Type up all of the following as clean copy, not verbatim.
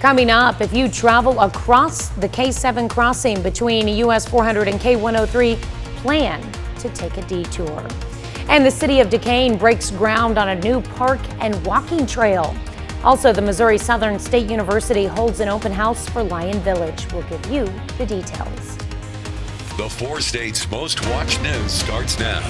Coming up, if you travel across the K7 crossing between US 400 and K103, plan to take a detour. And the city of Duquesne breaks ground on a new park and walking trail. Also, the Missouri Southern State University holds an open house for Lion Village. We'll give you the details. The 4 states' most watched news starts now.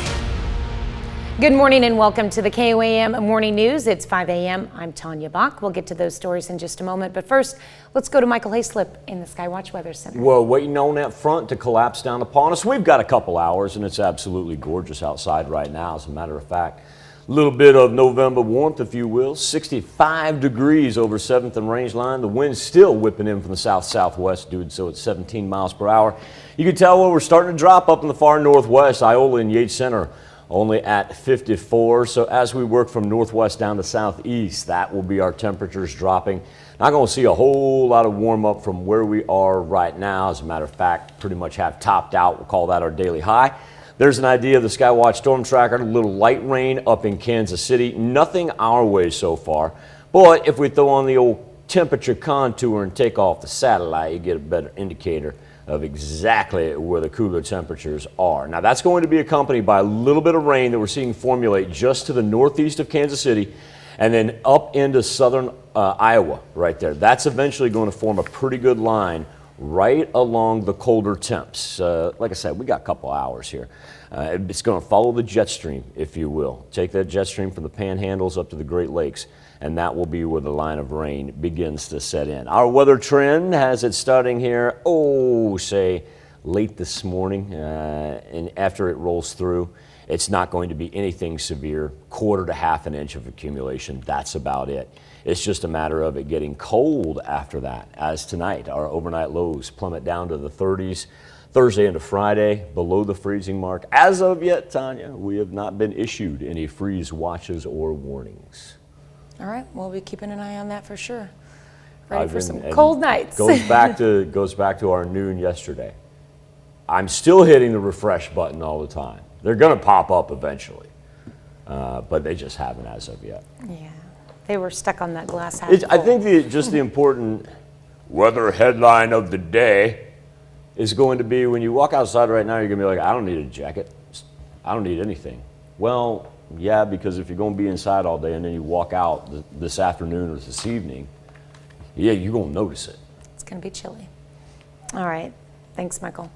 Good morning and welcome to the KOAM Morning News. It's 5 a.m. I'm Tanya Bach. We'll get to those stories in just a moment. But first, let's go to Michael Hayslip in the Skywatch Weather Center. Well, waiting on that front to collapse down upon us. We've got a couple hours and it's absolutely gorgeous outside right now. As a matter of fact, a little bit of November warmth, if you will. 65 degrees over 7th and Range Line. The wind's still whipping in from the south-southwest, doing so at 17 miles per hour. You can tell we're starting to drop up in the far northwest. Iola and Yates Center only at 54. So as we work from northwest down to southeast, that will be our temperatures dropping. Not going to see a whole lot of warm up from where we are right now. As a matter of fact, pretty much have topped out. We'll call that our daily high. There's an idea of the Skywatch Storm Tracker, a little light rain up in Kansas City. Nothing our way so far. But if we throw on the old temperature contour and take off the satellite, you get a better indicator of exactly where the cooler temperatures are. Now that's going to be accompanied by a little bit of rain that we're seeing formulate just to the northeast of Kansas City and then up into southern Iowa right there. That's eventually going to form a pretty good line right along the colder temps. Like I said, we got a couple hours here. It's going to follow the jet stream, if you will. Take that jet stream from the panhandles up to the Great Lakes, and that will be where the line of rain begins to set in. Our weather trend has it starting here, say late this morning, and after it rolls through, it's not going to be anything severe, quarter to half an inch of accumulation. That's about it. It's just a matter of it getting cold after that. As tonight, our overnight lows plummet down to the 30s. Thursday into Friday, below the freezing mark. As of yet, Tanya, we have not been issued any freeze watches or warnings. All right, we'll be keeping an eye on that for sure. Ready for some cold nights. Goes back to our noon yesterday. I'm still hitting the refresh button all the time. They're going to pop up eventually, but they just haven't as of yet. Yeah, they were stuck on that glass half full. I think just the important weather headline of the day is going to be when you walk outside right now, you're going to be like, I don't need a jacket. I don't need anything. Well, yeah, because if you're going to be inside all day and then you walk out this afternoon or this evening, yeah, you're going to notice it. It's going to be chilly. All right. Thanks, Michael.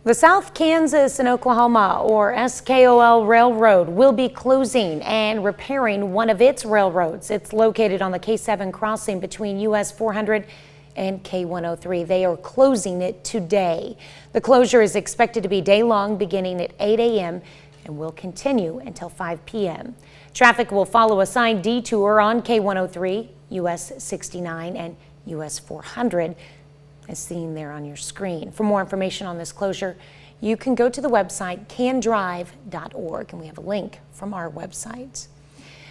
The South Kansas and Oklahoma, or SKOL Railroad, will be closing and repairing one of its railroads. It's located on the K7 crossing between US 400 and K103. They are closing it today. The closure is expected to be day-long, beginning at 8 a.m. and will continue until 5 p.m. Traffic will follow a signed detour on K103, US 69, and US 400, as seen there on your screen. For more information on this closure, you can go to the website candrive.org, and we have a link from our website.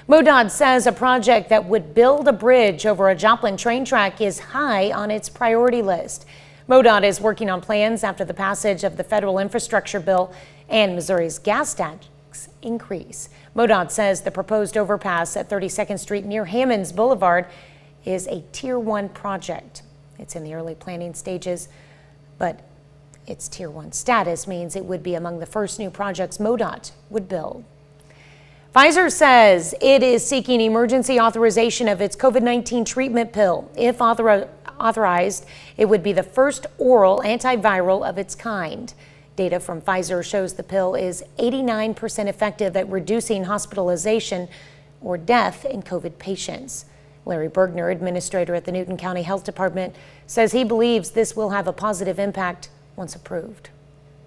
MoDOT says a project that would build a bridge over a Joplin train track is high on its priority list. MoDOT is working on plans after the passage of the federal infrastructure bill and Missouri's gas tax increase. MoDOT says the proposed overpass at 32nd Street near Hammonds Boulevard is a Tier 1 project. It's in the early planning stages, but its Tier 1 status means it would be among the first new projects MoDOT would build. Pfizer says it is seeking emergency authorization of its COVID-19 treatment pill. If authorized, it would be the first oral antiviral of its kind. Data from Pfizer shows the pill is 89% effective at reducing hospitalization or death in COVID patients. Larry Bergner, administrator at the Newton County Health Department, says he believes this will have a positive impact once approved.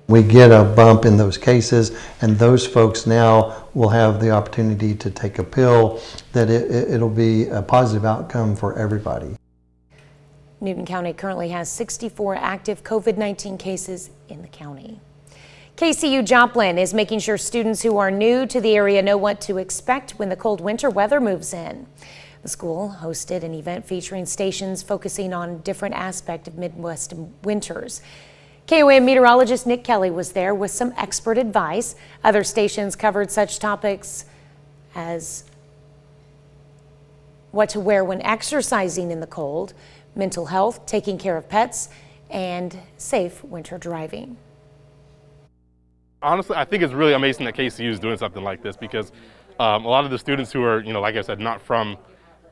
We get a bump in those cases, and those folks now will have the opportunity to take a pill that it'll be a positive outcome for everybody. Newton County currently has 64 active COVID-19 cases in the county. KCU Joplin is making sure students who are new to the area know what to expect when the cold winter weather moves in. The school hosted an event featuring stations focusing on different aspects of Midwest winters. KOAM meteorologist Nick Kelly was there with some expert advice. Other stations covered such topics as what to wear when exercising in the cold, mental health, taking care of pets, and safe winter driving. Honestly, I think it's really amazing that KCU is doing something like this because a lot of the students who are, like I said, not from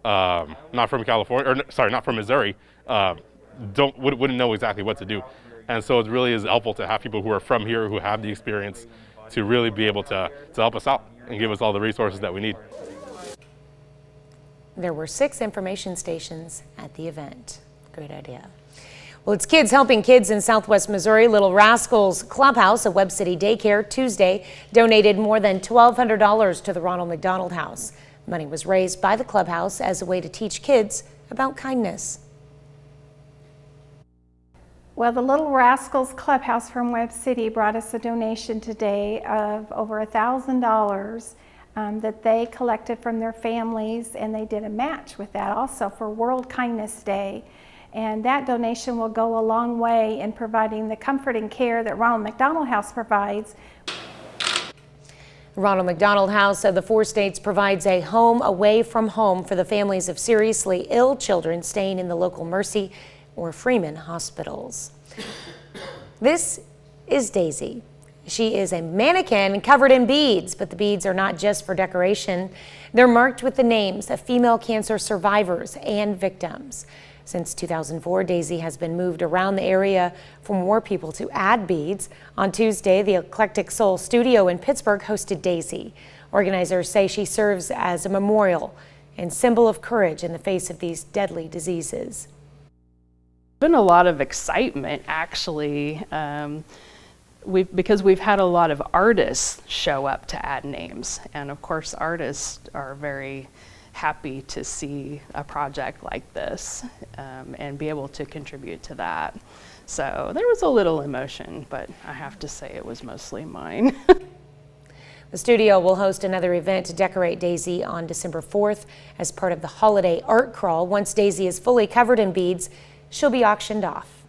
California, or sorry, not from Missouri, wouldn't know exactly what to do. And so it really is helpful to have people who are from here who have the experience to really be able to help us out and give us all the resources that we need. There were 6 information stations at the event. Great idea. Well, it's Kids Helping Kids in Southwest Missouri. Little Rascals Clubhouse at Webb City Daycare Tuesday donated more than $1,200 to the Ronald McDonald House. Money was raised by the clubhouse as a way to teach kids about kindness. Well, the Little Rascals Clubhouse from Webb City brought us a donation today of over $1,000 that they collected from their families, and they did a match with that also for World Kindness Day. And that donation will go a long way in providing the comfort and care that Ronald McDonald House provides. Ronald McDonald House of the 4 states provides a home away from home for the families of seriously ill children staying in the local Mercy or Freeman hospitals. This is Daisy. She is a mannequin covered in beads, but the beads are not just for decoration. They're marked with the names of female cancer survivors and victims. Since 2004, Daisy has been moved around the area for more people to add beads. On Tuesday, the Eclectic Soul Studio in Pittsburgh hosted Daisy. Organizers say she serves as a memorial and symbol of courage in the face of these deadly diseases. Been a lot of excitement, actually, because we've had a lot of artists show up to add names, and of course artists are very happy to see a project like this and be able to contribute to that. So there was a little emotion, but I have to say it was mostly mine. The studio will host another event to decorate Daisy on December 4th as part of the holiday art crawl. Once Daisy is fully covered in beads, she'll be auctioned off.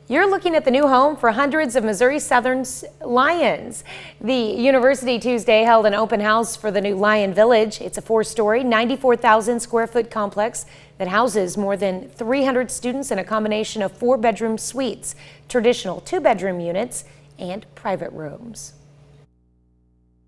You're looking at the new home for hundreds of Missouri Southern's Lions. The University Tuesday held an open house for the new Lion Village. It's a 4-story, 94,000 square foot complex that houses more than 300 students in a combination of 4-bedroom suites, traditional 2-bedroom units, and private rooms.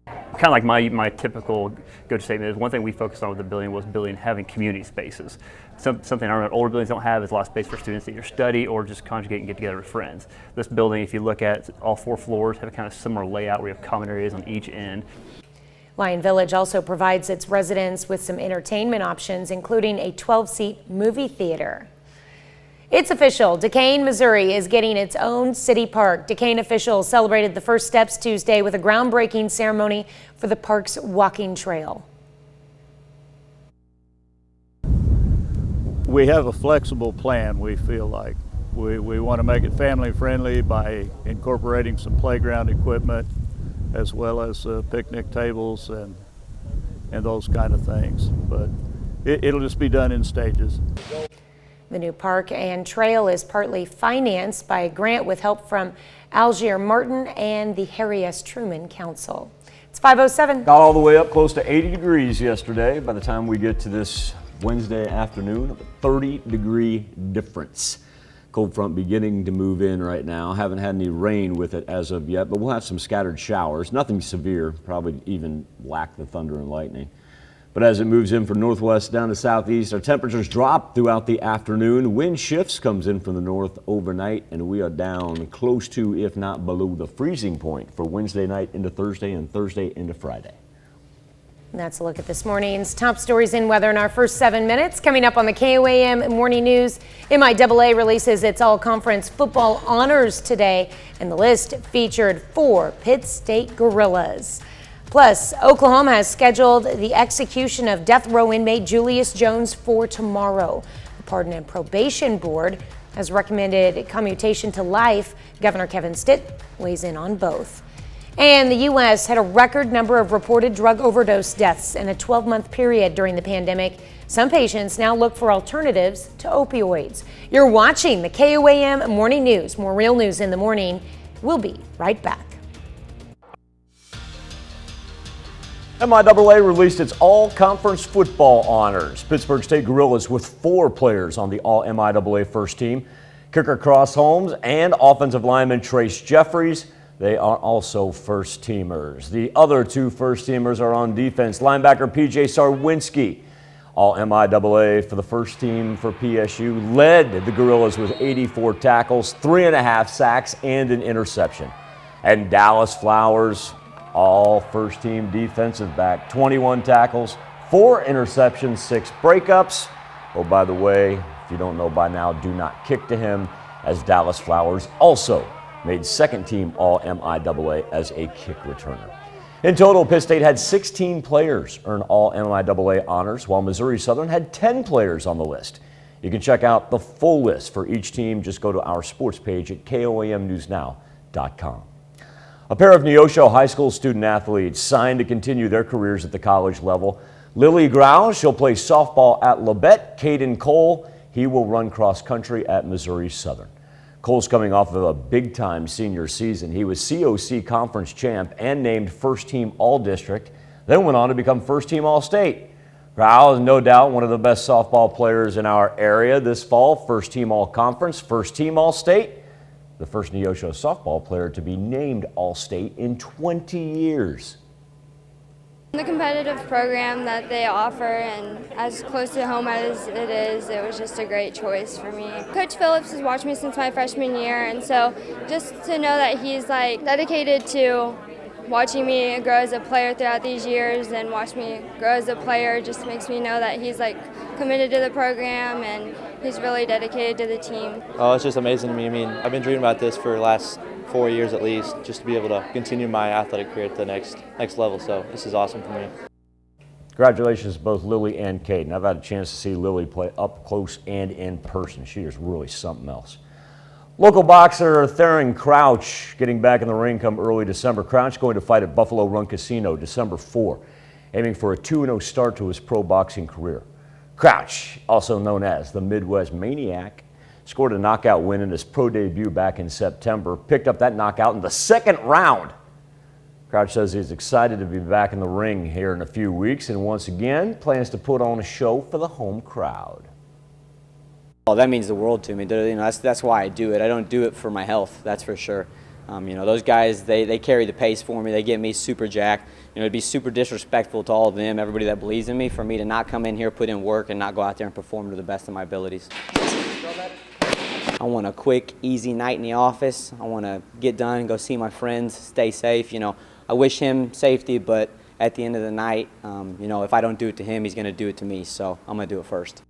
Kind of like my typical go-to statement is one thing we focused on with the building was having community spaces. Something our older buildings don't have is a lot of space for students to either study or just conjugate and get together with friends. This building, if you look at all 4 floors, have a kind of similar layout where you have common areas on each end. Lion Village also provides its residents with some entertainment options, including a 12-seat movie theater. It's official. Duquesne, Missouri is getting its own city park. Duquesne officials celebrated the first steps Tuesday with a groundbreaking ceremony for the park's walking trail. We have a flexible plan, we feel like. We want to make it family friendly by incorporating some playground equipment as well as picnic tables and those kind of things. But it'll just be done in stages. The new park and trail is partly financed by a grant with help from Algier Martin and the Harry S. Truman Council. It's 5:07. Got all the way up close to 80 degrees yesterday. By the time we get to this Wednesday afternoon, a 30-degree difference. Cold front beginning to move in right now. Haven't had any rain with it as of yet, but we'll have some scattered showers. Nothing severe, probably even lack the thunder and lightning. But as it moves in from northwest down to southeast, our temperatures drop throughout the afternoon. Wind shifts comes in from the north overnight, and we are down close to, if not below, the freezing point for Wednesday night into Thursday and Thursday into Friday. And that's a look at this morning's top stories in weather in our first 7 minutes. Coming up on the KOAM Morning News, MIAA releases its all-conference football honors today, and the list featured 4 Pitt State Gorillas. Plus, Oklahoma has scheduled the execution of death row inmate Julius Jones for tomorrow. The Pardon and Probation Board has recommended commutation to life. Governor Kevin Stitt weighs in on both. And the U.S. had a record number of reported drug overdose deaths in a 12-month period during the pandemic. Some patients now look for alternatives to opioids. You're watching the KOAM Morning News. More real news in the morning. We'll be right back. MIAA released its all-conference football honors. Pittsburgh State Gorillas with 4 players on the all-MIAA first team. Kicker Cross Holmes and offensive lineman Trace Jeffries. They are also first teamers. The other 2 first teamers are on defense. Linebacker PJ Sarwinski, all MIAA for the first team for PSU, led the Gorillas with 84 tackles, 3.5 sacks, and an interception. And Dallas Flowers, all first team defensive back, 21 tackles, 4 interceptions, 6 breakups. Oh, by the way, if you don't know by now, do not kick to him, as Dallas Flowers also made second team all MIAA as a kick returner. In total, Pitt State had 16 players earn all MIAA honors, while Missouri Southern had 10 players on the list. You can check out the full list for each team. Just go to our sports page at KOAMNewsNow.com. A pair of Neosho High School student athletes signed to continue their careers at the college level. Lily Grau, she'll play softball at Labette. Caden Cole, he will run cross country at Missouri Southern. Cole's coming off of a big-time senior season. He was COC conference champ and named first-team All-District, then went on to become first-team All-State. Grau is no doubt one of the best softball players in our area this fall. First-team All-Conference, first-team All-State. The first Neosho softball player to be named All-State in 20 years. The competitive program that they offer, and as close to home as it is, it was just a great choice for me. Coach Phillips has watched me since my freshman year, and so just to know that he's dedicated to watching me grow as a player throughout these years and watch me grow as a player just makes me know that he's committed to the program and he's really dedicated to the team. Oh, it's just amazing to me. I mean, I've been dreaming about this for the last 4 years at least, just to be able to continue my athletic career at the next level. So this is awesome for me. Congratulations to both Lily and Caden. I've had a chance to see Lily play up close and in person. She is really something else. Local boxer Theron Crouch getting back in the ring come early December. Crouch going to fight at Buffalo Run Casino December 4, aiming for a 2-0 start to his pro boxing career. Crouch, also known as the Midwest Maniac, scored a knockout win in his pro debut back in September, picked up that knockout in the second round. Crouch says he's excited to be back in the ring here in a few weeks and once again plans to put on a show for the home crowd. Well, that means the world to me. That's why I do it. I don't do it for my health, that's for sure. Those guys, they carry the pace for me. They get me super jacked. It'd be super disrespectful to all of them, everybody that believes in me, for me to not come in here, put in work, and not go out there and perform to the best of my abilities. I want a quick, easy night in the office. I want to get done, go see my friends, stay safe. I wish him safety, but at the end of the night, if I don't do it to him, he's going to do it to me, so I'm going to do it first.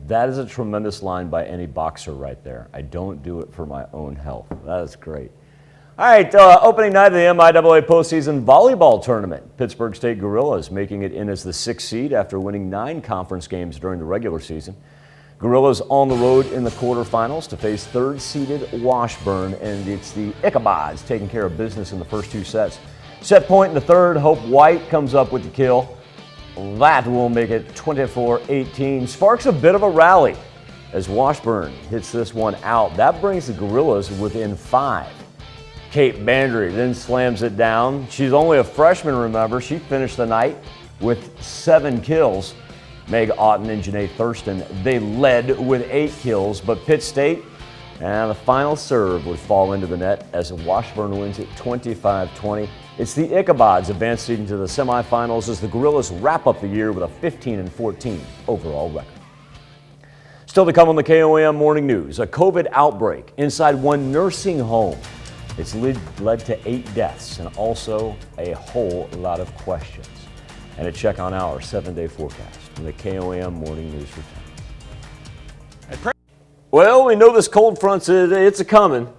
That is a tremendous line by any boxer right there. I don't do it for my own health. That is great. All right, opening night of the MIAA postseason volleyball tournament. Pittsburgh State Gorillas making it in as the 6th seed after winning 9 conference games during the regular season. Gorillas on the road in the quarterfinals to face 3rd-seeded Washburn, and it's the Ichabods taking care of business in the first 2 sets. Set point in the third, Hope White comes up with the kill. That will make it 24-18. Sparks a bit of a rally as Washburn hits this one out. That brings the Gorillas within 5. Kate Bandry then slams it down. She's only a freshman, remember. She finished the night with 7 kills. Meg Otten and Janae Thurston, they led with 8 kills, but Pitt State, and the final serve would fall into the net as Washburn wins it 25-20. It's the Ichabods advancing to the semifinals as the Gorillas wrap up the year with a 15-14 overall record. Still to come on the KOAM Morning News, a COVID outbreak inside one nursing home. It's led to 8 deaths and also a whole lot of questions. And a check on our 7-day forecast from the KOAM Morning News returns. Well, we know this cold front, it's a-coming.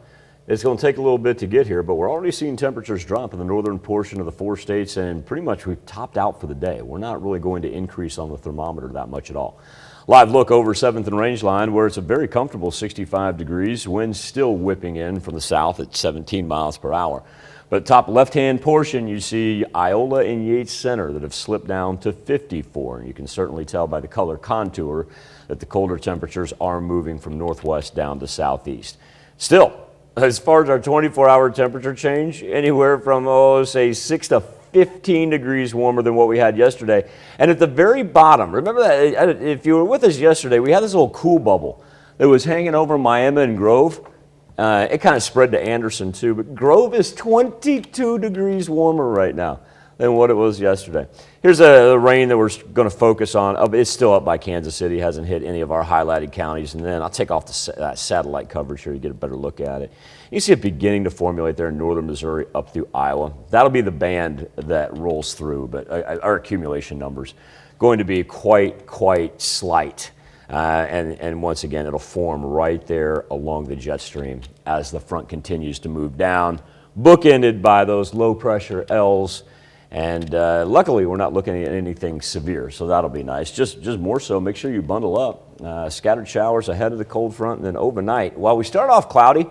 It's going to take a little bit to get here, but we're already seeing temperatures drop in the northern portion of the 4 states, and pretty much we've topped out for the day. We're not really going to increase on the thermometer that much at all. Live look over 7th and Rangeline, where it's a very comfortable 65 degrees. Winds still whipping in from the south at 17 miles per hour. But top left-hand portion, you see Iola and Yates Center that have slipped down to 54. And you can certainly tell by the color contour that the colder temperatures are moving from northwest down to southeast. Still, as far as our 24-hour temperature change, anywhere from, say 6 to 15 degrees warmer than what we had yesterday. And at the very bottom, remember that, if you were with us yesterday, we had this little cool bubble that was hanging over Miami and Grove. It kind of spread to Anderson too, but Grove is 22 degrees warmer right now than what it was yesterday. Here's the rain that we're going to focus on. It's still up by Kansas City, hasn't hit any of our highlighted counties. And then I'll take off that satellite coverage here to get a better look at it. You see it beginning to formulate there in northern Missouri up through Iowa. That'll be the band that rolls through, but our accumulation numbers going to be quite slight. And once again, it'll form right there along the jet stream as the front continues to move down, bookended by those low pressure L's. And luckily, we're not looking at anything severe, so that'll be nice. Just more so, make sure you bundle up. Scattered showers ahead of the cold front, and then overnight. While we start off cloudy,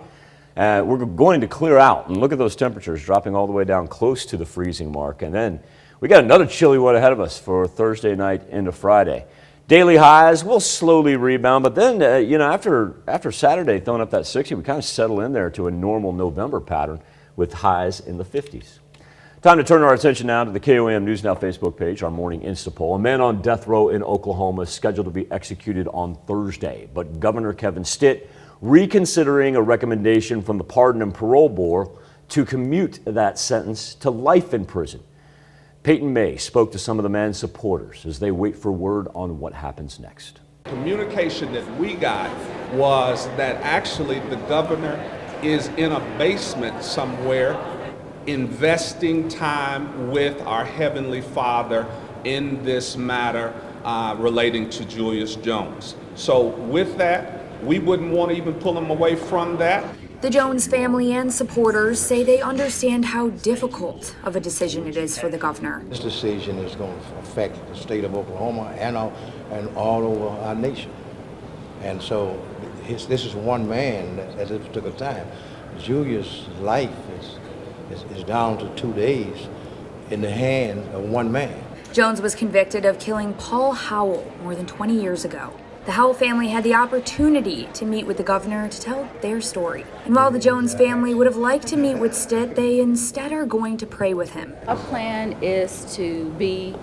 we're going to clear out. And look at those temperatures dropping all the way down close to the freezing mark. And then we got another chilly one ahead of us for Thursday night into Friday. Daily highs will slowly rebound, but then, after Saturday throwing up that 60, we kind of settle in there to a normal November pattern with highs in the 50s. Time to turn our attention now to the KOAM News Now Facebook page, our morning Insta poll. A man on death row in Oklahoma is scheduled to be executed on Thursday, but Governor Kevin Stitt reconsidering a recommendation from the Pardon and Parole Board to commute that sentence to life in prison. Peyton May spoke to some of the man's supporters as they wait for word on what happens next. Communication that we got was that actually the governor is in a basement somewhere investing time with our Heavenly Father in this matter relating to Julius Jones. So with that, we wouldn't want to even pull him away from that. The Jones family and supporters say they understand how difficult of a decision it is for the governor. This decision is going to affect the state of Oklahoma and all over our nation. And so this is one man at this particular time. Julius' life is down to 2 days in the hand of one man. Jones was convicted of killing Paul Howell more than 20 years ago. The Howell family had the opportunity to meet with the governor to tell their story. And while the Jones family would have liked to meet with Stitt, they instead are going to pray with him. Our plan is to be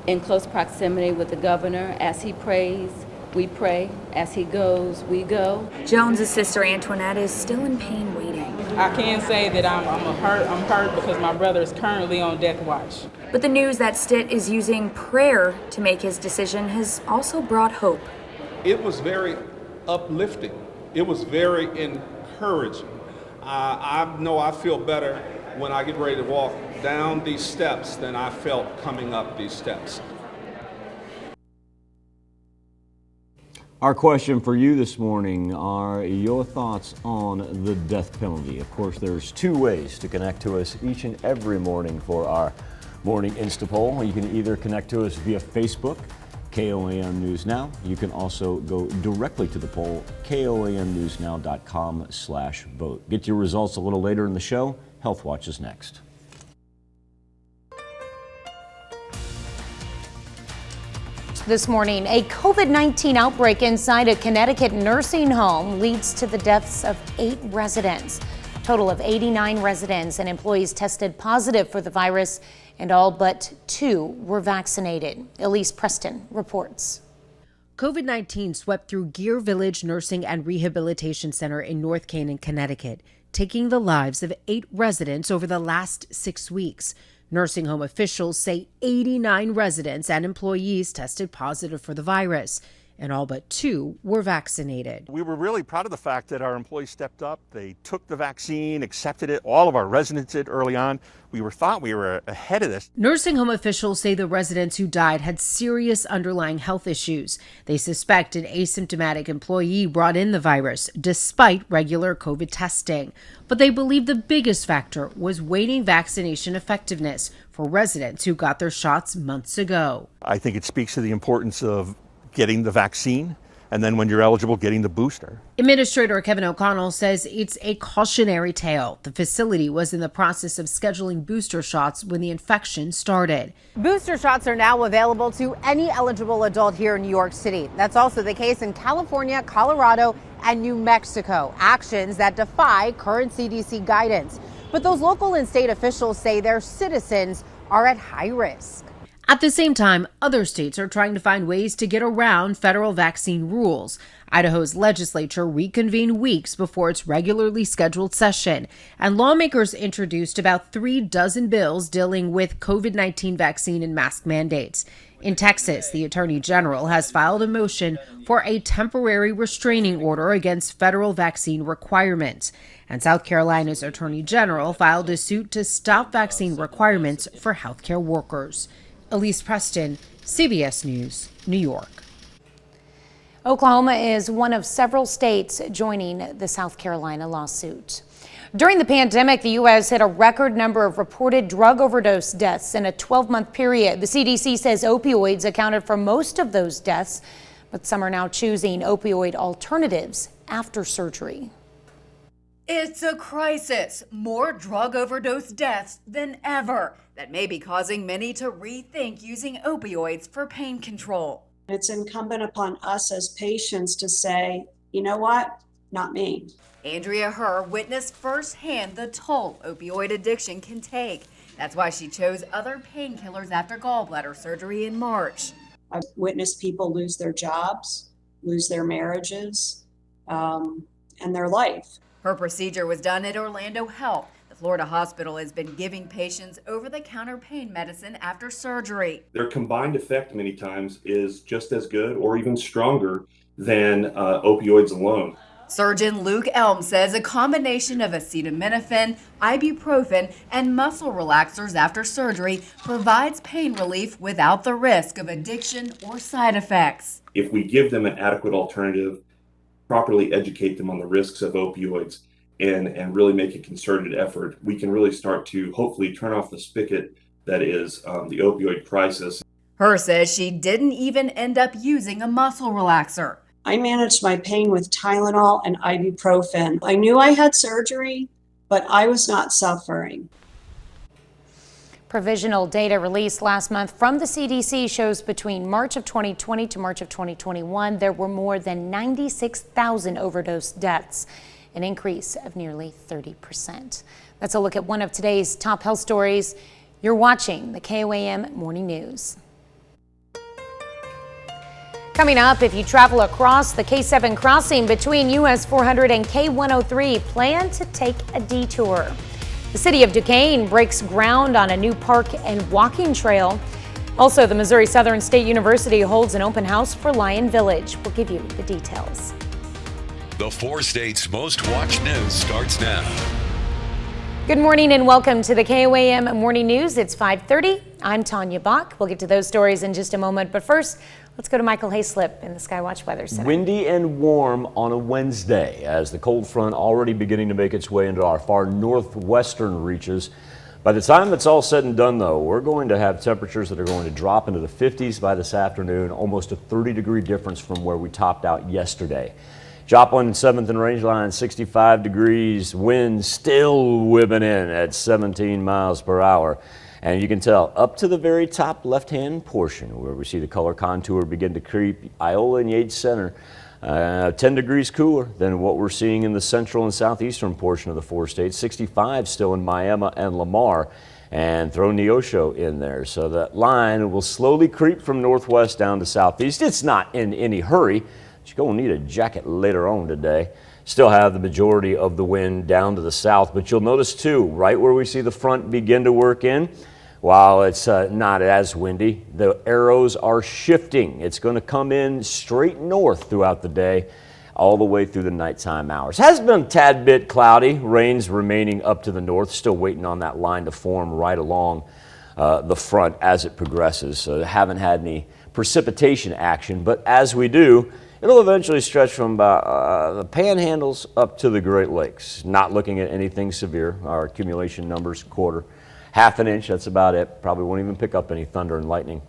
in close proximity with the governor. As he prays, we pray. As he goes, we go. Jones's sister Antoinette is still in pain waiting. I can say that I'm hurt because my brother is currently on death watch. But the news that Stitt is using prayer to make his decision has also brought hope. It was very uplifting. It was very encouraging. I know I feel better when I get ready to walk down these steps than I felt coming up these steps. Our question for you this morning are your thoughts on the death penalty. Of course, there's two ways to connect to us each and every morning for our morning Insta poll. You can either connect to us via Facebook, KOAM News Now. You can also go directly to the poll, koamnewsnow.com/vote. Get your results a little later in the show. Healthwatch is next. This morning, a COVID-19 outbreak inside a Connecticut nursing home leads to the deaths of 8 residents. A total of 89 residents and employees tested positive for the virus, and all but 2 were vaccinated. Elise Preston reports. COVID-19 swept through Gear Village Nursing and Rehabilitation Center in North Canaan, Connecticut, taking the lives of 8 residents over the last 6 weeks. Nursing home officials say 89 residents and employees tested positive for the virus, and all but 2 were vaccinated. We were really proud of the fact that our employees stepped up. They took the vaccine, accepted it. All of our residents did early on. We thought we were ahead of this. Nursing home officials say the residents who died had serious underlying health issues. They suspect an asymptomatic employee brought in the virus despite regular COVID testing. But they believe the biggest factor was waning vaccination effectiveness for residents who got their shots months ago. I think it speaks to the importance of getting the vaccine, and then when you're eligible, getting the booster. Administrator Kevin O'Connell says it's a cautionary tale. The facility was in the process of scheduling booster shots when the infection started. Booster shots are now available to any eligible adult here in New York City. That's also the case in California, Colorado, and New Mexico, actions that defy current CDC guidance. But those local and state officials say their citizens are at high risk. At the same time, other states are trying to find ways to get around federal vaccine rules. Idaho's legislature reconvened weeks before its regularly scheduled session, and lawmakers introduced about 36 bills dealing with COVID-19 vaccine and mask mandates. In Texas, the Attorney General has filed a motion for a temporary restraining order against federal vaccine requirements. And South Carolina's Attorney General filed a suit to stop vaccine requirements for healthcare workers. Elise Preston, CBS News, New York. Oklahoma is one of several states joining the South Carolina lawsuit. During the pandemic, the U.S. hit a record number of reported drug overdose deaths in a 12-month period. The CDC says opioids accounted for most of those deaths, but some are now choosing opioid alternatives after surgery. It's a crisis. More drug overdose deaths than ever. That may be causing many to rethink using opioids for pain control. It's incumbent upon us as patients to say, you know what? Not me. Andrea Herr witnessed firsthand the toll opioid addiction can take. That's why she chose other painkillers after gallbladder surgery in March. I've witnessed people lose their jobs, lose their marriages, and their life. Her procedure was done at Orlando Health. The Florida hospital has been giving patients over-the-counter pain medicine after surgery. Their combined effect many times is just as good or even stronger than opioids alone. Surgeon Luke Elm says a combination of acetaminophen, ibuprofen, and muscle relaxers after surgery provides pain relief without the risk of addiction or side effects. If we give them an adequate alternative, properly educate them on the risks of opioids, and really make a concerted effort, we can really start to hopefully turn off the spigot that is the opioid crisis. Herr says she didn't even end up using a muscle relaxer. I managed my pain with Tylenol and ibuprofen. I knew I had surgery, but I was not suffering. Provisional data released last month from the CDC shows between March of 2020 to March of 2021, there were more than 96,000 overdose deaths, an increase of nearly 30%. That's a look at one of today's top health stories. You're watching the KOAM Morning News. Coming up, if you travel across the K7 crossing between US 400 and K103, plan to take a detour. The city of Duquesne breaks ground on a new park and walking trail. Also, the Missouri Southern State University holds an open house for Lion Village. We'll give you the details. The 4 states' most watched news starts now. Good morning and welcome to the KOAM Morning News. It's 5:30. I'm Tanya Bach. We'll get to those stories in just a moment, but first, let's go to Michael Hayslip in the Skywatch Weather Center. Windy and warm on a Wednesday as the cold front already beginning to make its way into our far northwestern reaches. By the time it's all said and done, though, we're going to have temperatures that are going to drop into the 50s by this afternoon, almost a 30-degree difference from where we topped out yesterday. Joplin, 7th and Rangeline, 65 degrees, wind still whipping in at 17 miles per hour. And you can tell up to the very top left-hand portion where we see the color contour begin to creep, Iola and Yates Center, 10 degrees cooler than what we're seeing in the central and southeastern portion of the 4 states. 65 still in Miami and Lamar, and throw Neosho in there. So that line will slowly creep from northwest down to southeast. It's not in any hurry. You're going to need a jacket later on today. Still have the majority of the wind down to the south, but you'll notice too, right where we see the front begin to work in, while it's not as windy, the arrows are shifting. It's going to come in straight north throughout the day, all the way through the nighttime hours. Has been a tad bit cloudy, rains remaining up to the north, still waiting on that line to form right along the front as it progresses. So haven't had any precipitation action, but as we do, it'll eventually stretch from about the panhandles up to the Great Lakes. Not looking at anything severe. Our accumulation numbers, half an inch, that's about it. Probably won't even pick up any thunder and lightning.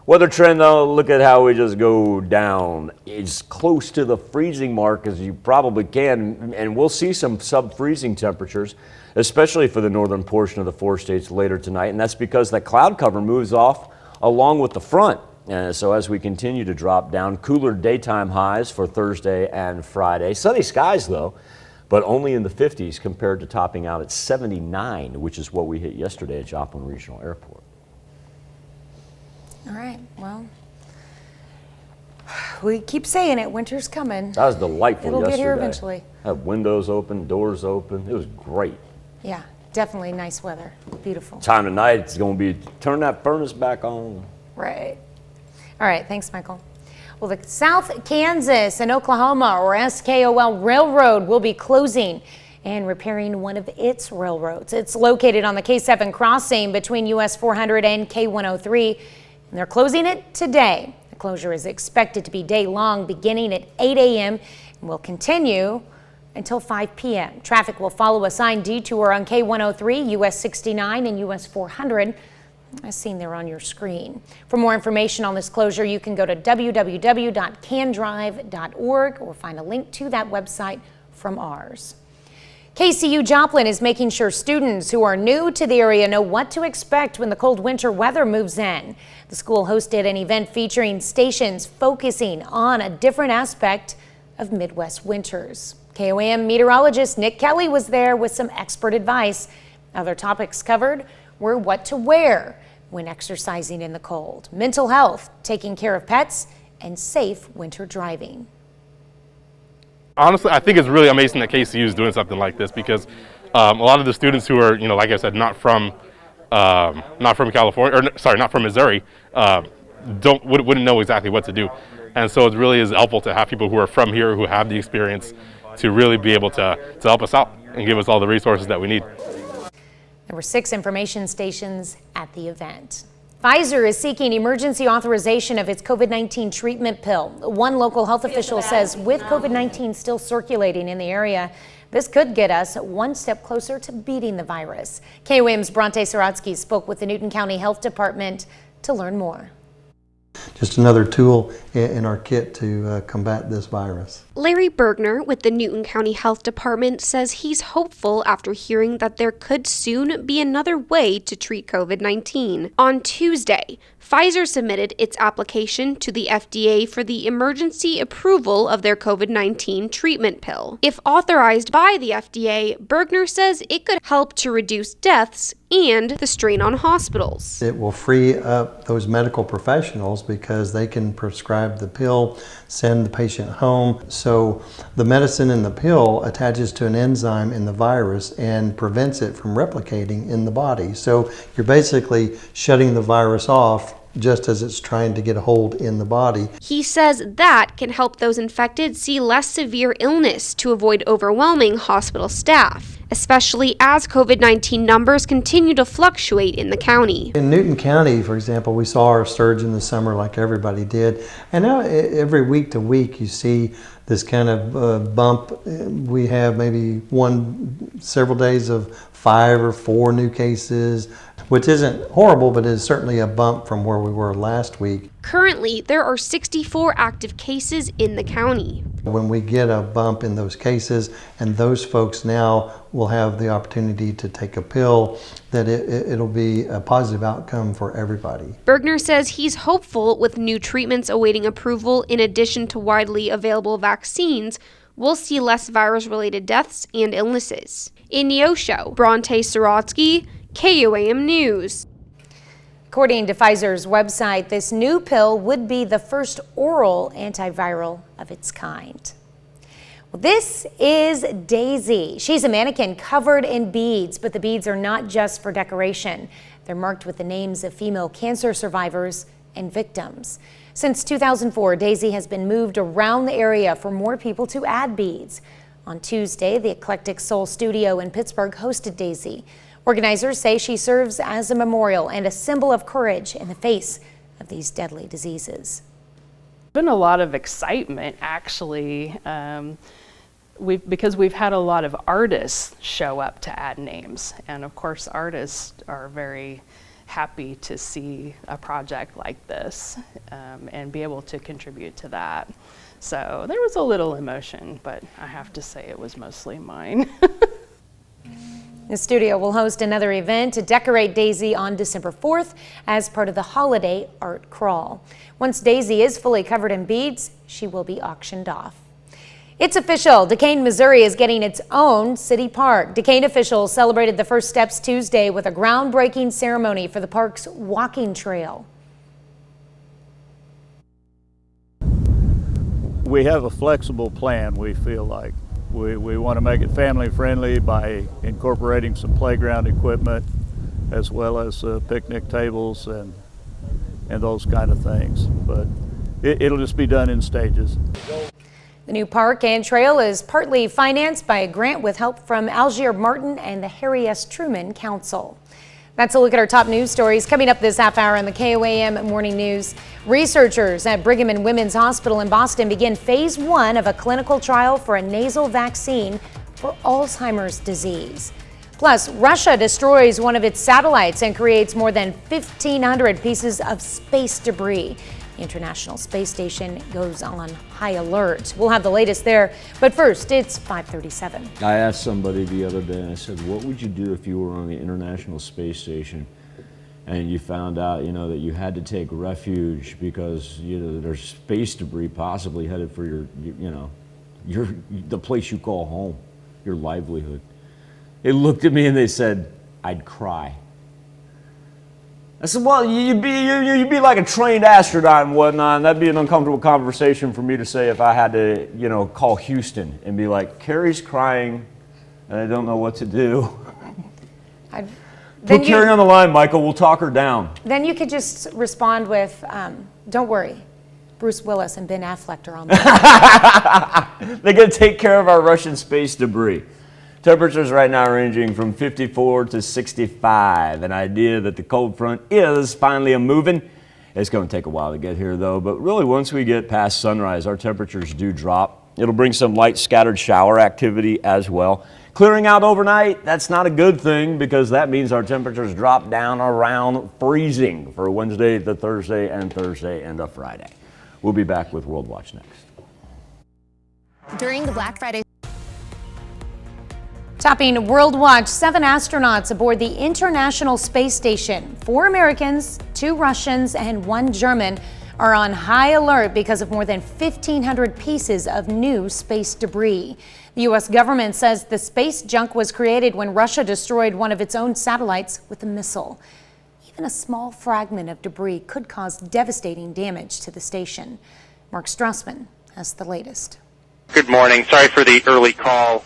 Weather trend though, look at how we just go down. It's close to the freezing mark as you probably can, and we'll see some sub-freezing temperatures, especially for the northern portion of the 4 states later tonight, and that's because that cloud cover moves off along with the front. So as we continue to drop down, cooler daytime highs for Thursday and Friday. Sunny skies though, but only in the 50s compared to topping out at 79, which is what we hit yesterday at Joplin Regional Airport. All right, well, we keep saying it, winter's coming. That was delightful It'll yesterday. get here eventually. Had windows open, doors open. It was great. Yeah, definitely nice weather. Beautiful. Time tonight, it's going to be turn that furnace back on. Right. All right, thanks, Michael. Well, the South Kansas and Oklahoma, or SKOL Railroad, will be closing and repairing one of its railroads. It's located on the K7 crossing between US 400 and K103, and they're closing it today. The closure is expected to be day-long, beginning at 8 a.m. and will continue until 5 p.m. Traffic will follow a signed detour on K103, US 69, and US 400, as seen there on your screen. For more information on this closure, you can go to www.candrive.org or find a link to that website from ours. KCU Joplin is making sure students who are new to the area know what to expect when the cold winter weather moves in. The school hosted an event featuring stations focusing on a different aspect of Midwest winters. KOAM meteorologist Nick Kelly was there with some expert advice. Other topics covered were what to wear when exercising in the cold, mental health, taking care of pets, and safe winter driving. Honestly, I think it's really amazing that KCU is doing something like this because a lot of the students who are, like I said, not from California, or sorry, not from Missouri, wouldn't know exactly what to do. And so it really is helpful to have people who are from here who have the experience to really be able to help us out and give us all the resources that we need. There were 6 information stations at the event. Pfizer is seeking emergency authorization of its COVID-19 treatment pill. One local health official says with COVID-19 still circulating in the area, this could get us one step closer to beating the virus. KOAM's Bronte Saratsky spoke with the Newton County Health Department to learn more. Just another tool in our kit to combat this virus. Larry Bergner with the Newton County Health Department says he's hopeful after hearing that there could soon be another way to treat COVID-19. On Tuesday, Pfizer submitted its application to the FDA for the emergency approval of their COVID-19 treatment pill. If authorized by the FDA, Bergner says it could help to reduce deaths and the strain on hospitals. It will free up those medical professionals because they can prescribe the pill, send the patient home. So the medicine in the pill attaches to an enzyme in the virus and prevents it from replicating in the body. So you're basically shutting the virus off just as it's trying to get a hold in the body. He says that can help those infected see less severe illness to avoid overwhelming hospital staff, especially as COVID-19 numbers continue to fluctuate in the county. In Newton County, for example, we saw our surge in the summer like everybody did. And now every week to week you see this kind of bump. We have maybe several days of 5 or 4 new cases, which isn't horrible, but is certainly a bump from where we were last week. Currently, there are 64 active cases in the county. When we get a bump in those cases, and those folks now will have the opportunity to take a pill, that it'll be a positive outcome for everybody. Bergner says he's hopeful with new treatments awaiting approval in addition to widely available vaccines, we'll see less virus-related deaths and illnesses. In Neosho, Bronte Saratsky, KOAM News. According to Pfizer's website, this new pill would be the first oral antiviral of its kind. Well, this is Daisy. She's a mannequin covered in beads, but the beads are not just for decoration. They're marked with the names of female cancer survivors and victims. Since 2004, Daisy has been moved around the area for more people to add beads. On Tuesday, the Eclectic Soul Studio in Pittsburgh hosted Daisy. Organizers say she serves as a memorial and a symbol of courage in the face of these deadly diseases. Been a lot of excitement, actually, because we've had a lot of artists show up to add names, and of course artists are very happy to see a project like this and be able to contribute to that. So there was a little emotion, but I have to say it was mostly mine. The studio will host another event to decorate Daisy on December 4th as part of the holiday art crawl. Once Daisy is fully covered in beads, she will be auctioned off. It's official. Duquesne, Missouri is getting its own city park. Duquesne officials celebrated the first steps Tuesday with a groundbreaking ceremony for the park's walking trail. We have a flexible plan, we feel like. We want to make it family friendly by incorporating some playground equipment as well as picnic tables and those kind of things. But it'll just be done in stages. The new park and trail is partly financed by a grant with help from Algier Martin and the Harry S. Truman Council. That's a look at our top news stories coming up this half hour on the KOAM Morning News. Researchers at Brigham and Women's Hospital in Boston begin phase 1 of a clinical trial for a nasal vaccine for Alzheimer's disease. Plus, Russia destroys one of its satellites and creates more than 1,500 pieces of space debris. The International Space Station goes on high alert. We'll have the latest there, but first, it's 5:37. I asked somebody the other day, and I said, what would you do if you were on the International Space Station and you found out, that you had to take refuge because, there's space debris possibly headed for the place you call home, your livelihood? They looked at me and they said, I'd cry. I said, well, you'd be like a trained astronaut and whatnot, and that'd be an uncomfortable conversation for me to say if I had to, call Houston and be like, Carrie's crying and I don't know what to do. Put Carrie on the line, Michael, we'll talk her down. Then you could just respond with, don't worry, Bruce Willis and Ben Affleck are on there. They're going to take care of our Russian space debris. Temperatures right now ranging from 54 to 65. An idea that the cold front is finally moving. It's going to take a while to get here though, but really once we get past sunrise, our temperatures do drop. It'll bring some light scattered shower activity as well. Clearing out overnight, that's not a good thing because that means our temperatures drop down around freezing for Wednesday to Thursday and Friday. We'll be back with World Watch next. During the Black Friday. Topping World Watch, 7 astronauts aboard the International Space Station. 4 Americans, 2 Russians, and 1 German are on high alert because of more than 1,500 pieces of new space debris. The U.S. government says the space junk was created when Russia destroyed one of its own satellites with a missile. Even a small fragment of debris could cause devastating damage to the station. Mark Strassman has the latest. Good morning. Sorry for the early call.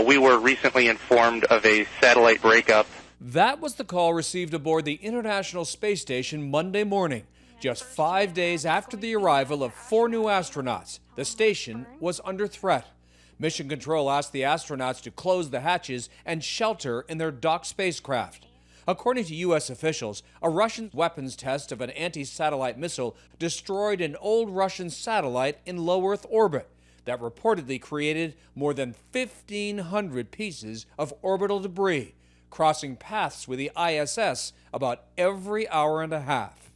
We were recently informed of a satellite breakup. That was the call received aboard the International Space Station Monday morning, just 5 days after the arrival of 4 new astronauts. The station was under threat. Mission Control asked the astronauts to close the hatches and shelter in their docked spacecraft. According to U.S. officials, a Russian weapons test of an anti-satellite missile destroyed an old Russian satellite in low Earth orbit that reportedly created more than 1,500 pieces of orbital debris, crossing paths with the ISS about every hour and a half.